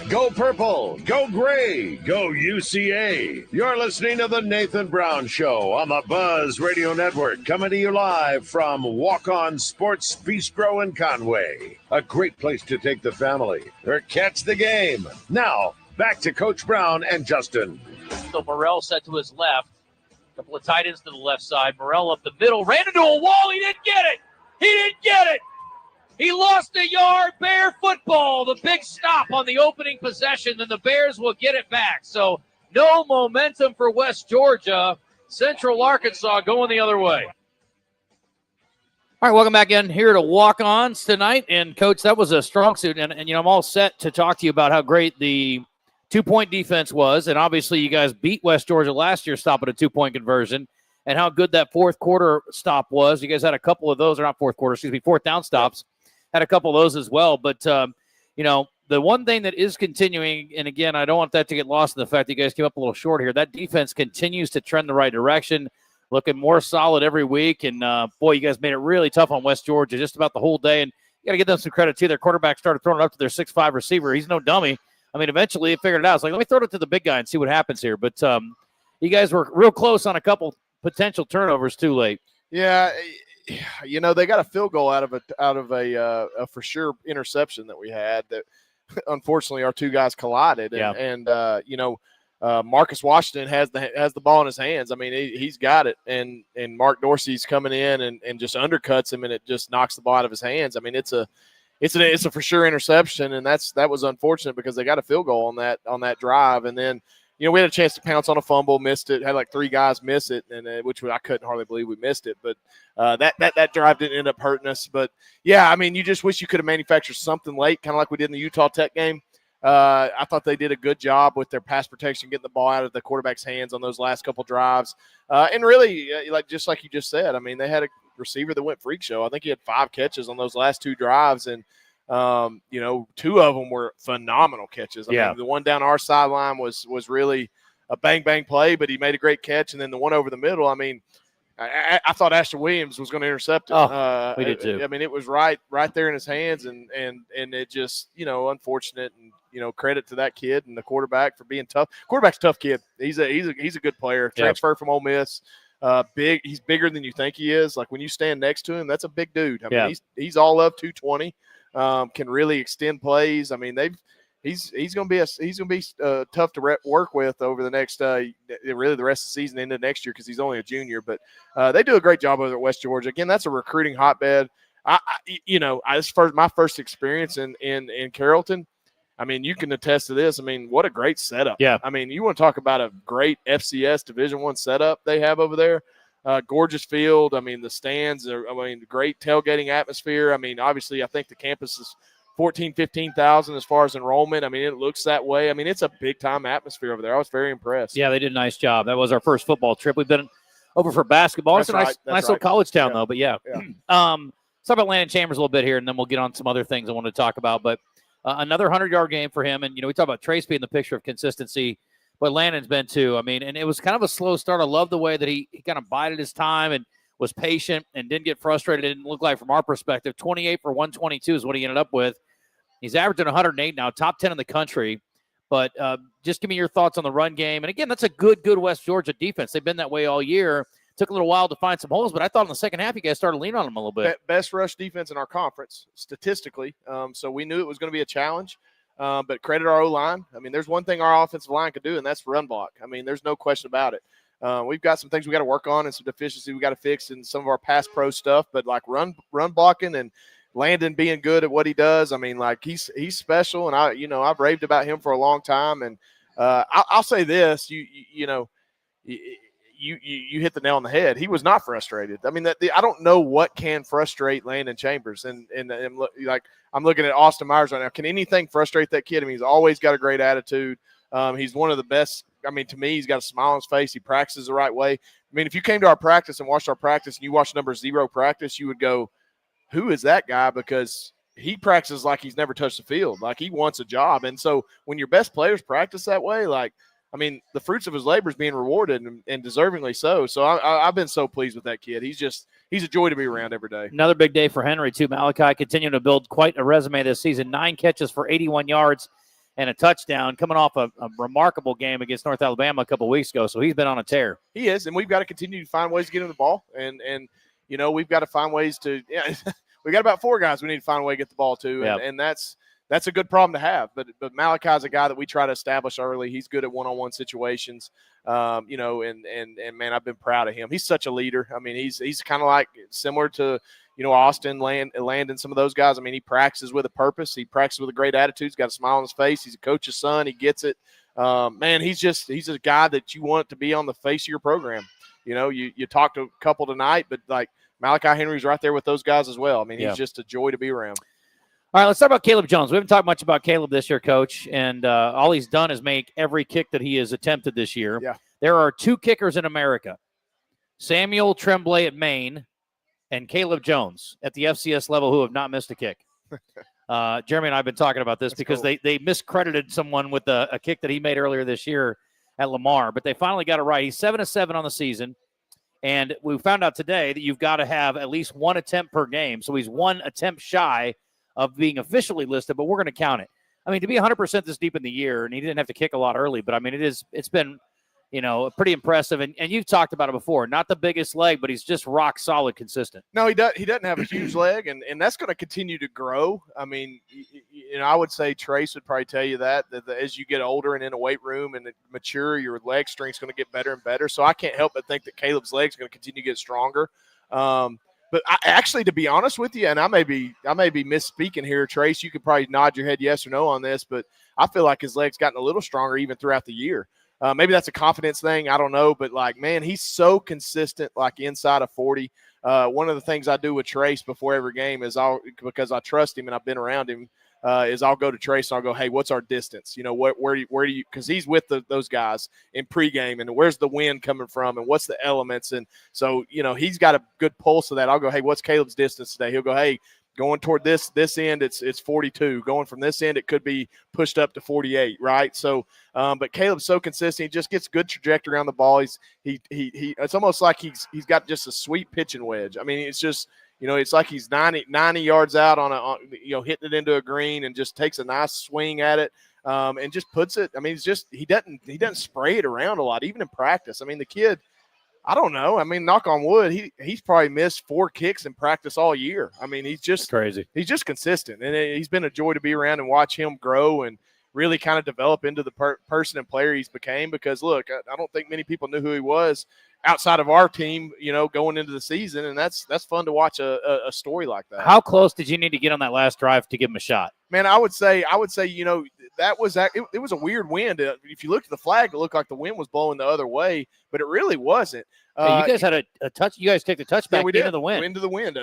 Go purple, go gray, go UCA. You're listening to the Nathan Brown Show on the Buzz Radio Network, coming to you live from Walk-On Sports Bistreaux in Conway. A great place to take the family or catch the game. Now, back to Coach Brown and Justin. So Morrell set to his left. A couple of tight ends to the left side. Morrell up the middle, ran into a wall. He didn't get it. He didn't get it. He lost a yard. Bear football. The big stop on the opening possession. Then the Bears will get it back. So no momentum for West Georgia. Central Arkansas going the other way. All right, welcome back in here to Walk-Ons tonight. And, Coach, that was a strong suit. And I'm all set to talk to you about how great the two-point defense was. And, obviously, you guys beat West Georgia last year stopping a two-point conversion. And how good that fourth quarter stop was. You guys had a couple of those, or not fourth quarter, fourth down stops. Had a couple of those as well. But, the one thing that is continuing, and again, I don't want that to get lost in the fact that you guys came up a little short here, that defense continues to trend the right direction, looking more solid every week. And, boy, you guys made it really tough on West Georgia just about the whole day. And you got to give them some credit, too. Their quarterback started throwing it up to their 6'5" receiver. He's no dummy. I mean, eventually they figured it out. It's like, let me throw it to the big guy and see what happens here. But you guys were real close on a couple potential turnovers too late. Yeah, they got a field goal out of a for sure interception that we had that unfortunately our two guys collided. And Marcus Washington has the ball in his hands. I mean, he's got it, and Mark Dorsey's coming in and just undercuts him, and it just knocks the ball out of his hands. I mean, it's a for sure interception, and that was unfortunate because they got a field goal on that drive, and then we had a chance to pounce on a fumble, missed it, had like three guys miss it, and which I couldn't hardly believe we missed it. But that drive didn't end up hurting us. But, yeah, I mean, you just wish you could have manufactured something late, kind of like we did in the Utah Tech game. I thought they did a good job with their pass protection, getting the ball out of the quarterback's hands on those last couple drives. And really, just like you just said, I mean, they had a receiver that went freak show. I think he had 5 catches on those last 2 drives, and two of them were phenomenal catches. I mean, the one down our sideline was really a bang play, but he made a great catch. And then the one over the middle, I mean, I thought Ashton Williams was going to intercept it. We did too. I mean, it was right there in his hands, and it just, unfortunate, and credit to that kid and the quarterback for being tough. Quarterback's a tough kid. He's a good player. Transferred from Ole Miss. He's bigger than you think he is. Like when you stand next to him, that's a big dude. I mean, he's all of 220. Can really extend plays. I mean, he's going to be tough to work with over the next really the rest of the season into next year because he's only a junior. But they do a great job over at West Georgia. Again, that's a recruiting hotbed. My first experience in Carrollton. I mean, you can attest to this. I mean, what a great setup. Yeah. I mean, you want to talk about a great FCS Division I setup they have over there. Gorgeous field. I mean, the stands are, great tailgating atmosphere. I mean, obviously, I think the campus is 15,000 as far as enrollment. I mean, it looks that way. I mean, it's a big-time atmosphere over there. I was very impressed. Yeah, they did a nice job. That was our first football trip. We've been over for basketball. It's a nice little college town, though. But, yeah. Let's talk about Landon Chambers a little bit here, and then we'll get on some other things I want to talk about. But another 100-yard game for him. And, we talk about Trace being the picture of consistency. But Landon's been too. I mean, and it was kind of a slow start. I love the way that he kind of bided his time and was patient and didn't get frustrated. It didn't look like from our perspective. 28 for 122 is what he ended up with. He's averaging 108 now, top 10 in the country. But just give me your thoughts on the run game. And, again, that's a good West Georgia defense. They've been that way all year. took a little while to find some holes, but I thought in the second half you guys started leaning on them a little bit. Best rush defense in our conference statistically. So we knew it was going to be a challenge. But credit our O-line. I mean, there's one thing our offensive line can do, and that's run block. I mean, there's no question about it. We've got some things we got to work on and some deficiencies we got to fix in some of our pass pro stuff. But like run blocking and Landon being good at what he does, I mean, like he's special, and I've raved about him for a long time. And I'll say this, you hit the nail on the head. He was not frustrated. I mean, I don't know what can frustrate Landon Chambers, and like I'm looking at Austin Myers right now. Can anything frustrate that kid? I mean, he's always got a great attitude. He's one of the best. I mean, to me, he's got a smile on his face. He practices the right way. I mean, if you came to our practice and watched our practice and you watched number 0 practice, you would go, who is that guy? Because he practices like he's never touched the field. Like he wants a job. And so when your best players practice that way, like, I mean, the fruits of his labor is being rewarded and deservingly so. So I've been so pleased with that kid. He's a joy to be around every day. Another big day for Henry, too. Malachi continuing to build quite a resume this season. 9 catches for 81 yards and a touchdown, coming off a remarkable game against North Alabama a couple weeks ago. So he's been on a tear. He is, and we've got to continue to find ways to get him the ball. And we've got to find ways to we got about 4 guys we need to find a way to get the ball to, and that's a good problem to have. But Malachi's a guy that we try to establish early. He's good at one-on-one situations, and man, I've been proud of him. He's such a leader. I mean, he's kind of like similar to, Austin, Landon, some of those guys. I mean, he practices with a purpose. He practices with a great attitude. He's got a smile on his face. He's a coach's son. He gets it. Man, he's a guy that you want to be on the face of your program. You talked to a couple tonight, but like Malachi Henry's right there with those guys as well. I mean, he's just a joy to be around. All right, let's talk about Caleb Jones. We haven't talked much about Caleb this year, Coach, and all he's done is make every kick that he has attempted this year. Yeah. There are 2 kickers in America, Samuel Tremblay at Maine and Caleb Jones at the FCS level who have not missed a kick. Jeremy and I have been talking about this because they miscredited someone with a kick that he made earlier this year at Lamar, but they finally got it right. He's 7-7 on the season, and we found out today that you've got to have at least 1 attempt per game, so he's 1 attempt shy of being officially listed, but we're going to count it. I mean, to be 100% this deep in the year, and he didn't have to kick a lot early, but I mean, it's been, pretty impressive. And you've talked about it before, not the biggest leg, but he's just rock solid consistent. No, he doesn't have a huge leg, and that's going to continue to grow. I mean, I would say Trace would probably tell you that as you get older and in a weight room and mature, your leg strength's going to get better and better. So I can't help but think that Caleb's leg's going to continue to get stronger. But actually, to be honest with you, and I may be misspeaking here, Trace, you could probably nod your head yes or no on this, but I feel like his leg's gotten a little stronger even throughout the year. Maybe that's a confidence thing. I don't know. But, like, man, he's so consistent, like, inside of 40. One of the things I do with Trace before every game is because I trust him and I've been around him, is I'll go to Trace and I'll go, hey, what's our distance? Where do you – because he's with those guys in pregame, and where's the wind coming from and what's the elements? And so, he's got a good pulse of that. I'll go, hey, what's Caleb's distance today? He'll go, hey, going toward this end, it's 42. Going from this end, it could be pushed up to 48, right? So, but Caleb's so consistent. He just gets good trajectory on the ball. He it's almost like he's got just a sweet pitching wedge. I mean, it's just – it's like he's 90 yards out on hitting it into a green and just takes a nice swing at it and just puts it. I mean, he doesn't spray it around a lot, even in practice. I mean, the kid, I don't know. I mean, knock on wood, he's probably missed 4 kicks in practice all year. I mean, he's just crazy. He's just consistent, and he's been a joy to be around and watch him grow and really kind of develop into the person and player he's became. Because look, I don't think many people knew who he was outside of our team, going into the season, and that's fun to watch a story like that. How close did you need to get on that last drive to give him a shot? Man, I would say, that was it was a weird wind. If you looked at the flag, it looked like the wind was blowing the other way, but it really wasn't. Hey, you guys had a touch. You guys take the touchback into the wind. Into the wind,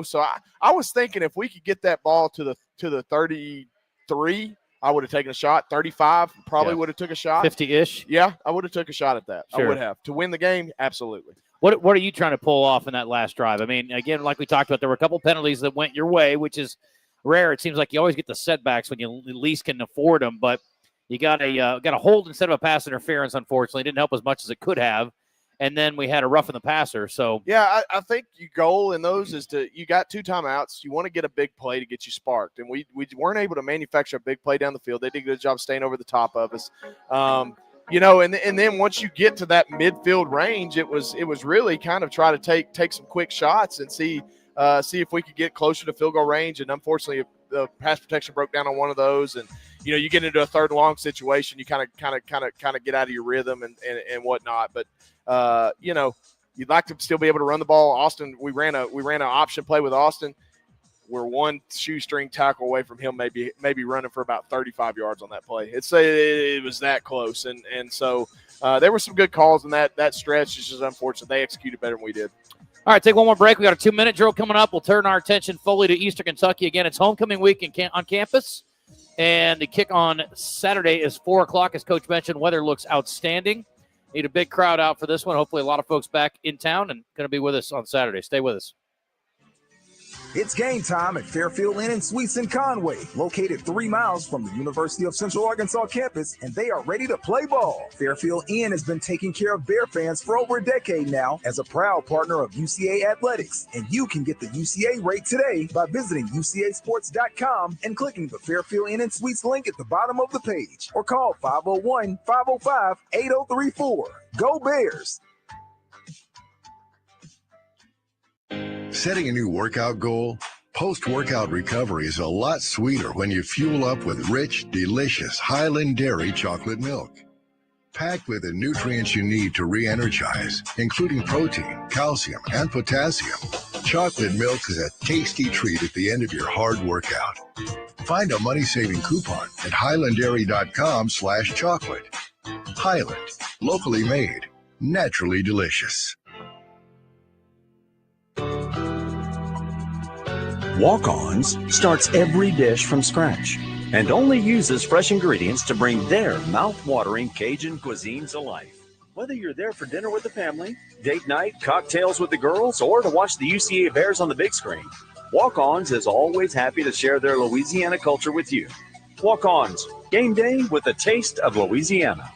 So I was thinking if we could get that ball to the 33. I would have taken a shot. 35 probably would have took a shot. 50-ish? Yeah, I would have took a shot at that. Sure. I would have. To win the game, absolutely. What are you trying to pull off in that last drive? I mean, again, like we talked about, there were a couple penalties that went your way, which is rare. It seems like you always get the setbacks when you at least can afford them, but you got a hold instead of a pass interference, unfortunately. It didn't help as much as it could have. And then we had a roughing the passer. So yeah, I think your goal in those is you got 2 timeouts. You want to get a big play to get you sparked. And we weren't able to manufacture a big play down the field. They did a good job staying over the top of us. and then once you get to that midfield range, it was really kind of try to take some quick shots and see if we could get closer to field goal range. And unfortunately, the pass protection broke down on one of those, and you get into a third and long situation, you kind of get out of your rhythm and whatnot. But you'd like to still be able to run the ball. Austin, we ran an option play with Austin. We're one shoestring tackle away from him maybe running for about 35 yards on that play. It was that close, and so there were some good calls in that stretch. It's just unfortunate they executed better than we did. All right, take one more break. We got a 2-minute drill coming up. We'll turn our attention fully to Eastern Kentucky again. It's homecoming week on campus, and the kick on Saturday is 4 o'clock. As Coach mentioned, weather looks outstanding. Need a big crowd out for this one. Hopefully, a lot of folks back in town and going to be with us on Saturday. Stay with us. It's game time at Fairfield Inn and Suites in Conway, located 3 miles from the University of Central Arkansas campus, and they are ready to play ball. Fairfield Inn has been taking care of Bear fans for over a decade now as a proud partner of UCA Athletics, and you can get the UCA rate today by visiting UCAsports.com and clicking the Fairfield Inn and Suites link at the bottom of the page, or call 501-505-8034. Go Bears! Setting a new workout goal? Post-workout recovery is a lot sweeter when you fuel up with rich, delicious Highland Dairy chocolate milk. Packed with the nutrients you need to re-energize, including protein, calcium, and potassium, chocolate milk is a tasty treat at the end of your hard workout. Find a money-saving coupon at highlanddairy.com/chocolate. Highland, locally made, naturally delicious. Walk-Ons starts every dish from scratch and only uses fresh ingredients to bring their mouth-watering Cajun cuisine to life. Whether you're there for dinner with the family, date night, cocktails with the girls, or to watch the UCA Bears on the big screen, Walk-Ons is always happy to share their Louisiana culture with you. Walk-Ons, game day with a taste of Louisiana.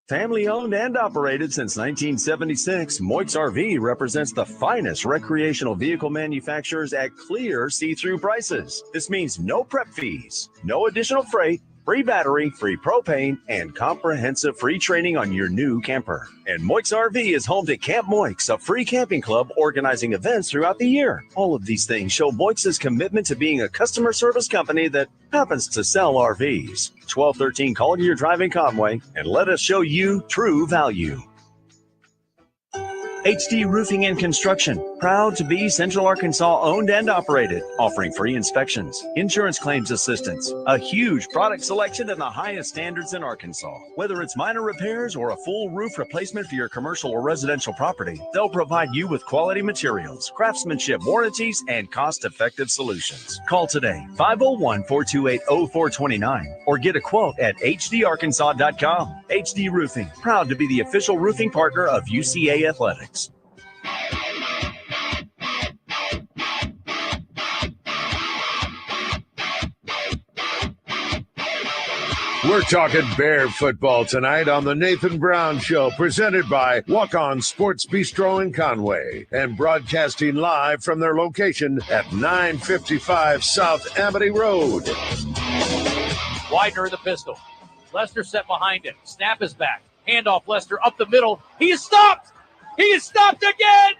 Family owned and operated since 1976, Moix RV represents the finest recreational vehicle manufacturers at clear see-through prices. This means no prep fees, no additional freight, free battery, free propane, and comprehensive free training on your new camper. And Moix RV is home to Camp Moix, a free camping club organizing events throughout the year. All of these things show Moix's commitment to being a customer service company that happens to sell RVs. 1213 Collier Drive in Conway, and let us show you true value. HD Roofing and Construction, proud to be Central Arkansas owned and operated, offering free inspections, insurance claims assistance, a huge product selection and the highest standards in Arkansas. Whether it's minor repairs or a full roof replacement for your commercial or residential property, they'll provide you with quality materials, craftsmanship, warranties, and cost-effective solutions. Call today, 501-428-0429, or get a quote at hdarkansas.com. HD Roofing, proud to be the official roofing partner of UCA Athletics. We're talking Bear football tonight on the Nathan Brown Show, presented by Walk-On Sports Bistreaux in Conway and broadcasting live from their location at 955 South Amity Road. Widener in the pistol. Lester set behind him. Snap is back. Handoff Lester up the middle. He is stopped. He is stopped again.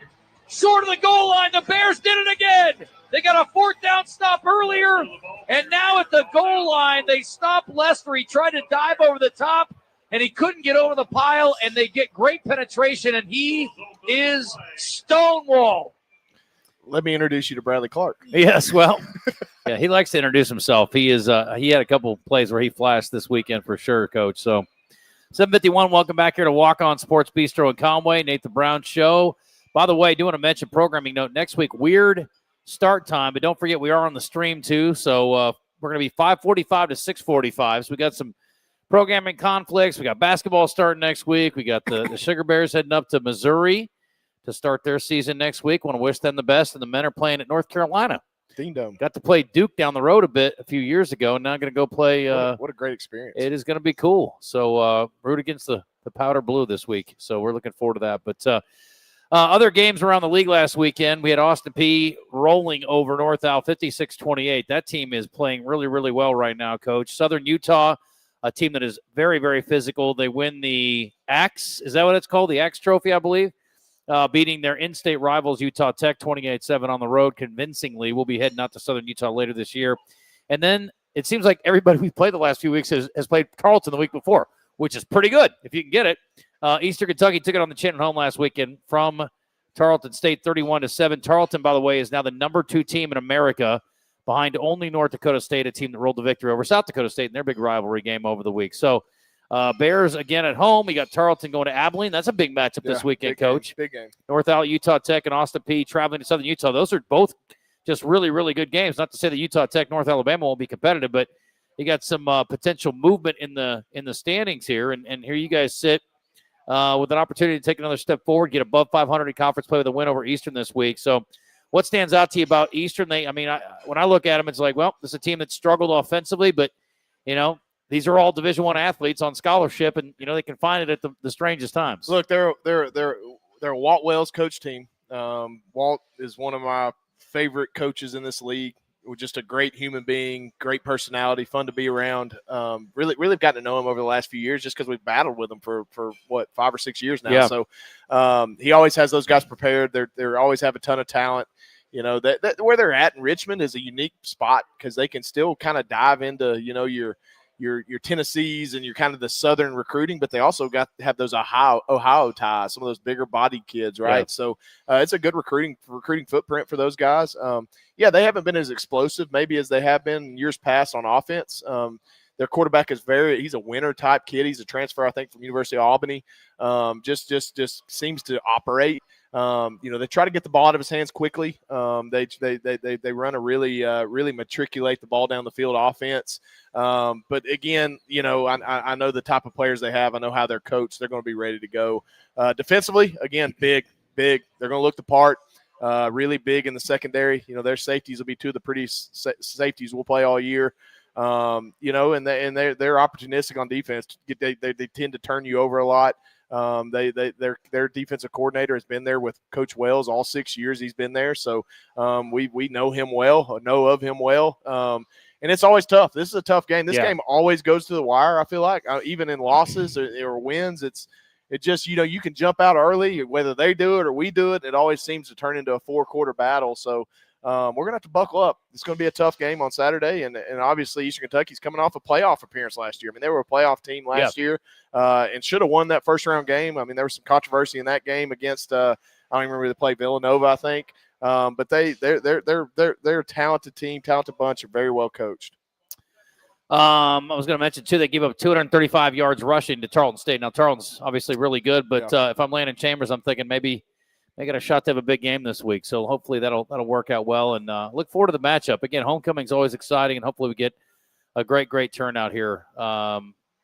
Short of the goal line. The Bears did it again. They got a 4th down stop earlier, and now at the goal line, they stop Lester. He tried to dive over the top, and he couldn't get over the pile, and they get great penetration, and he is stonewalled. Let me introduce you to Bradley Clark. Yes, well, yeah, he likes to introduce himself. He is. He had a couple of plays where he flashed this weekend for sure, Coach. So 7:51, welcome back here to Walk On Sports Bistreaux in Conway, Nathan Brown Show. By the way, do want to mention programming note, next week, weird start time, but don't forget we are on the stream too, so we're going to be 5:45 to 6:45, so we got some programming conflicts. We got basketball starting next week. We got the Sugar Bears heading up to Missouri to start their season next week. Want to wish them the best, and the men are playing at North Carolina. Dean Dome. Got to play Duke down the road a few years ago, and now going to go play. What a great experience. It is going to be cool. So root against the powder blue this week, so we're looking forward to that. But Other games around the league last weekend, we had Austin P rolling over North Al 56-28. That team is playing really, really well right now, Coach. Southern Utah, a team that is very, very physical. They win the Axe. Is that what it's called? The Axe Trophy, I believe. Beating their in-state rivals, Utah Tech, 28-7 on the road convincingly. We'll be heading out to Southern Utah later this year. And then it seems like everybody we've played the last few weeks has played Carleton the week before, which is pretty good if you can get it. Eastern Kentucky took it on the chin at home last weekend from Tarleton State, 31-7. Tarleton, by the way, is now the number 2 team in America, behind only North Dakota State, a team that rolled the victory over South Dakota State in their big rivalry game over the week. So Bears again at home. We got Tarleton going to Abilene. That's a big matchup this weekend, Coach. Big game. North Al, Utah Tech, and Austin P traveling to Southern Utah. Those are both just really, really good games. Not to say that Utah Tech, North Alabama won't be competitive, but you got some potential movement in the standings here. And here you guys sit with an opportunity to take another step forward, get above 500 in conference play with a win over Eastern this week. So what stands out to you about Eastern? When I look at them, it's like, well, this is a team that struggled offensively, but, these are all Division I athletes on scholarship, and, they can find it at the strangest times. Look, they're a Walt Wells coach team. Walt is one of my favorite coaches in this league. Just a great human being, great personality, fun to be around. Really gotten to know him over the last few years just because we've battled with him for 5 or 6 years now. Yeah. So he always has those guys prepared. They always have a ton of talent. That where they're at in Richmond is a unique spot because they can still kind of dive into, your Tennessees and your kind of the Southern recruiting, but they also have those Ohio ties, some of those bigger bodied kids, right? Yeah. So it's a good recruiting footprint for those guys. They haven't been as explosive maybe as they have been in years past on offense. Their quarterback is he's a winner type kid. He's a transfer, I think, from University of Albany. Just seems to operate. They try to get the ball out of his hands quickly. They run a really matriculate the ball down the field offense. But again, I know the type of players they have. I know how they're coached. They're going to be ready to go. Defensively, again, big. They're going to look the part. Really big in the secondary. Their safeties will be 2 of the prettiest safeties we'll play all year. And they're opportunistic on defense. They tend to turn you over a lot. Their defensive coordinator has been there with Coach Wells all 6 years he's been there. So we know him well, or know of him well. And it's always tough. This is a tough game. This game always goes to the wire, I feel like, even in losses or wins. It just, you can jump out early, whether they do it or we do it. It always seems to turn into a 4-quarter battle. So we're going to have to buckle up. It's going to be a tough game on Saturday. And obviously Eastern Kentucky's coming off a playoff appearance last year. I mean, they were a playoff team last year and should have won that first-round game. I mean, there was some controversy in that game against I don't even remember, they played Villanova, I think. But they're a talented team, talented bunch, are very well coached. I was going to mention, too, they gave up 235 yards rushing to Tarleton State. Now, Tarleton's obviously really good, but if I'm Landon Chambers, I'm thinking maybe they got a shot to have a big game this week. So hopefully that'll work out well. And look forward to the matchup. Again, homecoming's always exciting, and hopefully we get a great turnout here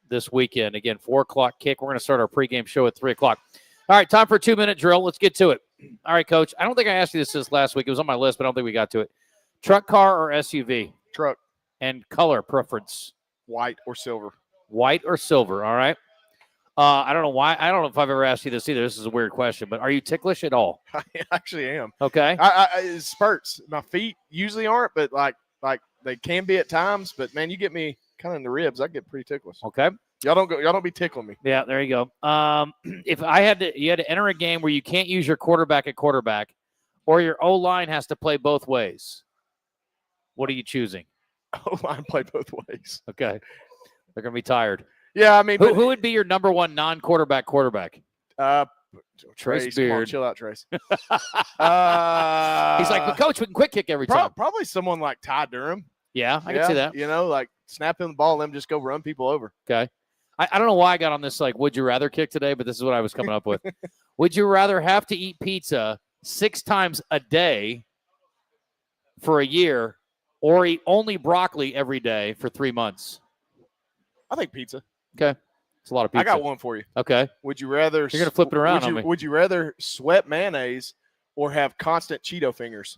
this weekend. Again, 4 o'clock kick. We're going to start our pregame show at 3 o'clock. All right, time for a 2-minute drill. Let's get to it. All right, Coach. I don't think I asked you this last week. It was on my list, but I don't think we got to it. Truck, car, or SUV? Truck. And color preference? White or silver. White or silver, all right. I don't know why. I don't know if I've ever asked you this either. This is a weird question, but are you ticklish at all? I actually am. Okay. It spurts. My feet usually aren't, but like they can be at times. But man, you get me kind of in the ribs, I get pretty ticklish. Okay. Y'all don't be tickling me. Yeah, there you go. If you had to enter a game where you can't use your quarterback at quarterback, or your O-line has to play both ways, what are you choosing? O-line play both ways. Okay. They're going to be tired. Yeah, I mean. Who would be your number one non-quarterback quarterback? Trace Beard. Come on, chill out, Trace. He's like, but Coach, we can quick kick every time. Probably someone like Ty Durham. Yeah, I can see that. Like snap him the ball, let him just go run people over. Okay. I don't know why I got on this, would you rather kick today, but this is what I was coming up with. Would you rather have to eat pizza 6 times a day for a year, or eat only broccoli every day for 3 months? I think pizza. Okay. It's a lot of pizza. I got one for you. Okay. Would you rather You're going to flip it around on me. Would you rather sweat mayonnaise or have constant Cheeto fingers?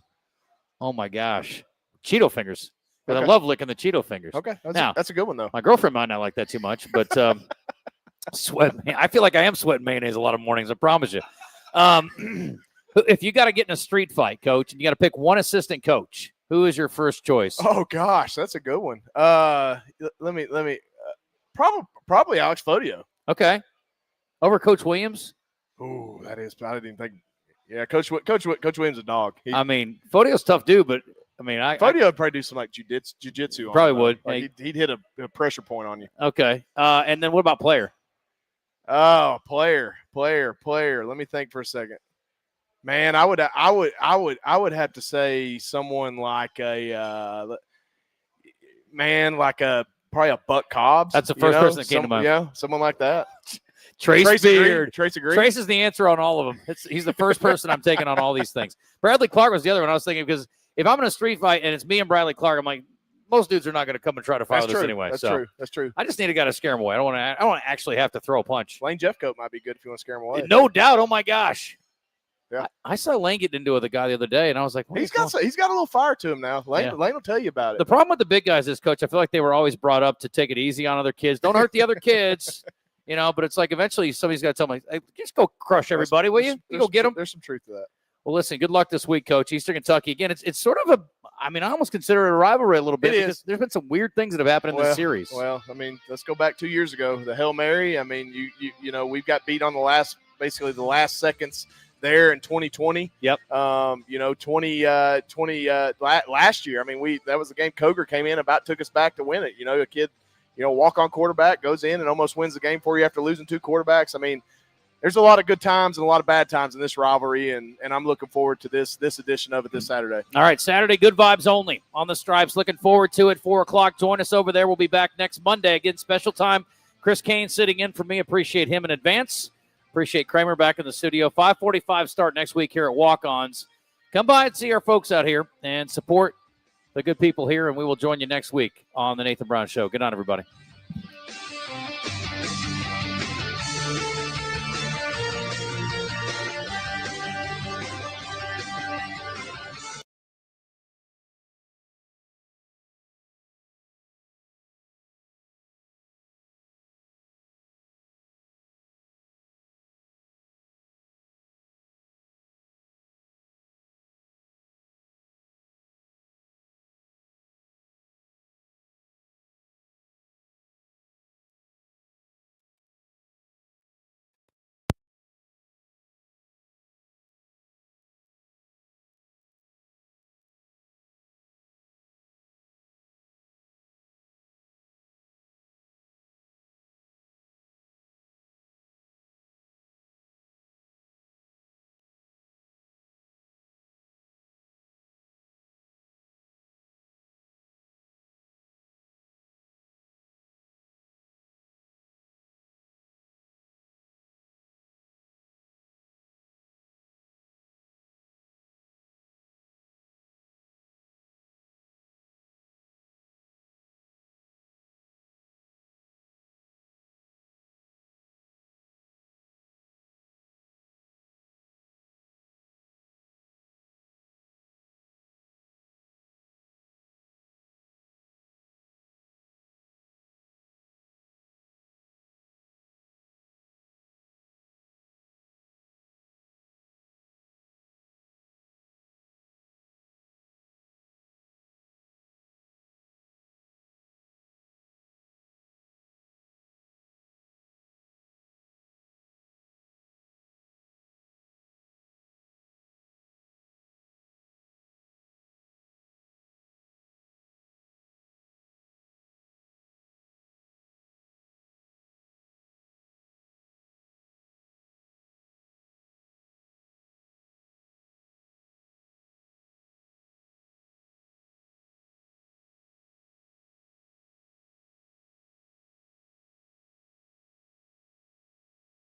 Oh, my gosh. Cheeto fingers. Okay. I love licking the Cheeto fingers. Okay. That's a good one, though. My girlfriend might not like that too much, but I feel like I am sweating mayonnaise a lot of mornings, I promise you. If you got to get in a street fight, Coach, and you got to pick one assistant coach, who is your first choice? Oh gosh, that's a good one. Let me. Probably Alex Fodio. Okay. Over Coach Williams? Ooh, that is. I didn't even think. Yeah, Coach Williams is a dog. Fodio's tough dude, but Fodio would probably do some like jiu-jitsu. Probably would. Like he'd hit a pressure point on you. Okay. And then what about player? Oh, player. Let me think for a second. Man, I would have to say someone like probably a Buck Cobbs. That's the first person that came to mind. Yeah, someone like that. Trace Beard. Trace Green. Trace is the answer on all of them. He's the first person I'm taking on all these things. Bradley Clark was the other one I was thinking, because if I'm in a street fight and it's me and Bradley Clark, I'm like, most dudes are not going to come and try to follow this anyway. That's true. I just need a guy to scare him away. I don't want to actually have to throw a punch. Lane Jeffcoat might be good if you want to scare him away. No doubt. Oh my gosh. Yeah. I saw Lane get into it with a guy the other day, and I was like, he's got a little fire to him now. Lane will tell you about it. The problem with the big guys is, Coach, I feel like they were always brought up to take it easy on other kids. Don't hurt the other kids. But it's like eventually somebody's got to tell me, hey, just go crush everybody, will you? You go get them. There's some truth to that. Well, listen, good luck this week, Coach. Eastern Kentucky. Again, it's sort of I almost consider it a rivalry a little bit. It is. There's been some weird things that have happened in this series. Well, let's go back 2 years ago. The Hail Mary. We've got beat on the last seconds there in 2020. Yep. 2020 last year. That was the game Coger came in about took us back to win it. A kid, walk-on quarterback goes in and almost wins the game for you after losing two quarterbacks. There's a lot of good times and a lot of bad times in this rivalry, and I'm looking forward to this edition of it this Saturday. All right, Saturday, good vibes only on the Stripes. Looking forward to it. 4 o'clock. Join us over there. We'll be back next Monday. Again, special time. Chris Kane sitting in for me. Appreciate him in advance. Appreciate Kramer back in the studio. 5:45 start next week here at Walk-Ons. Come by and see our folks out here and support the good people here, and we will join you next week on the Nathan Brown Show. Good night, everybody.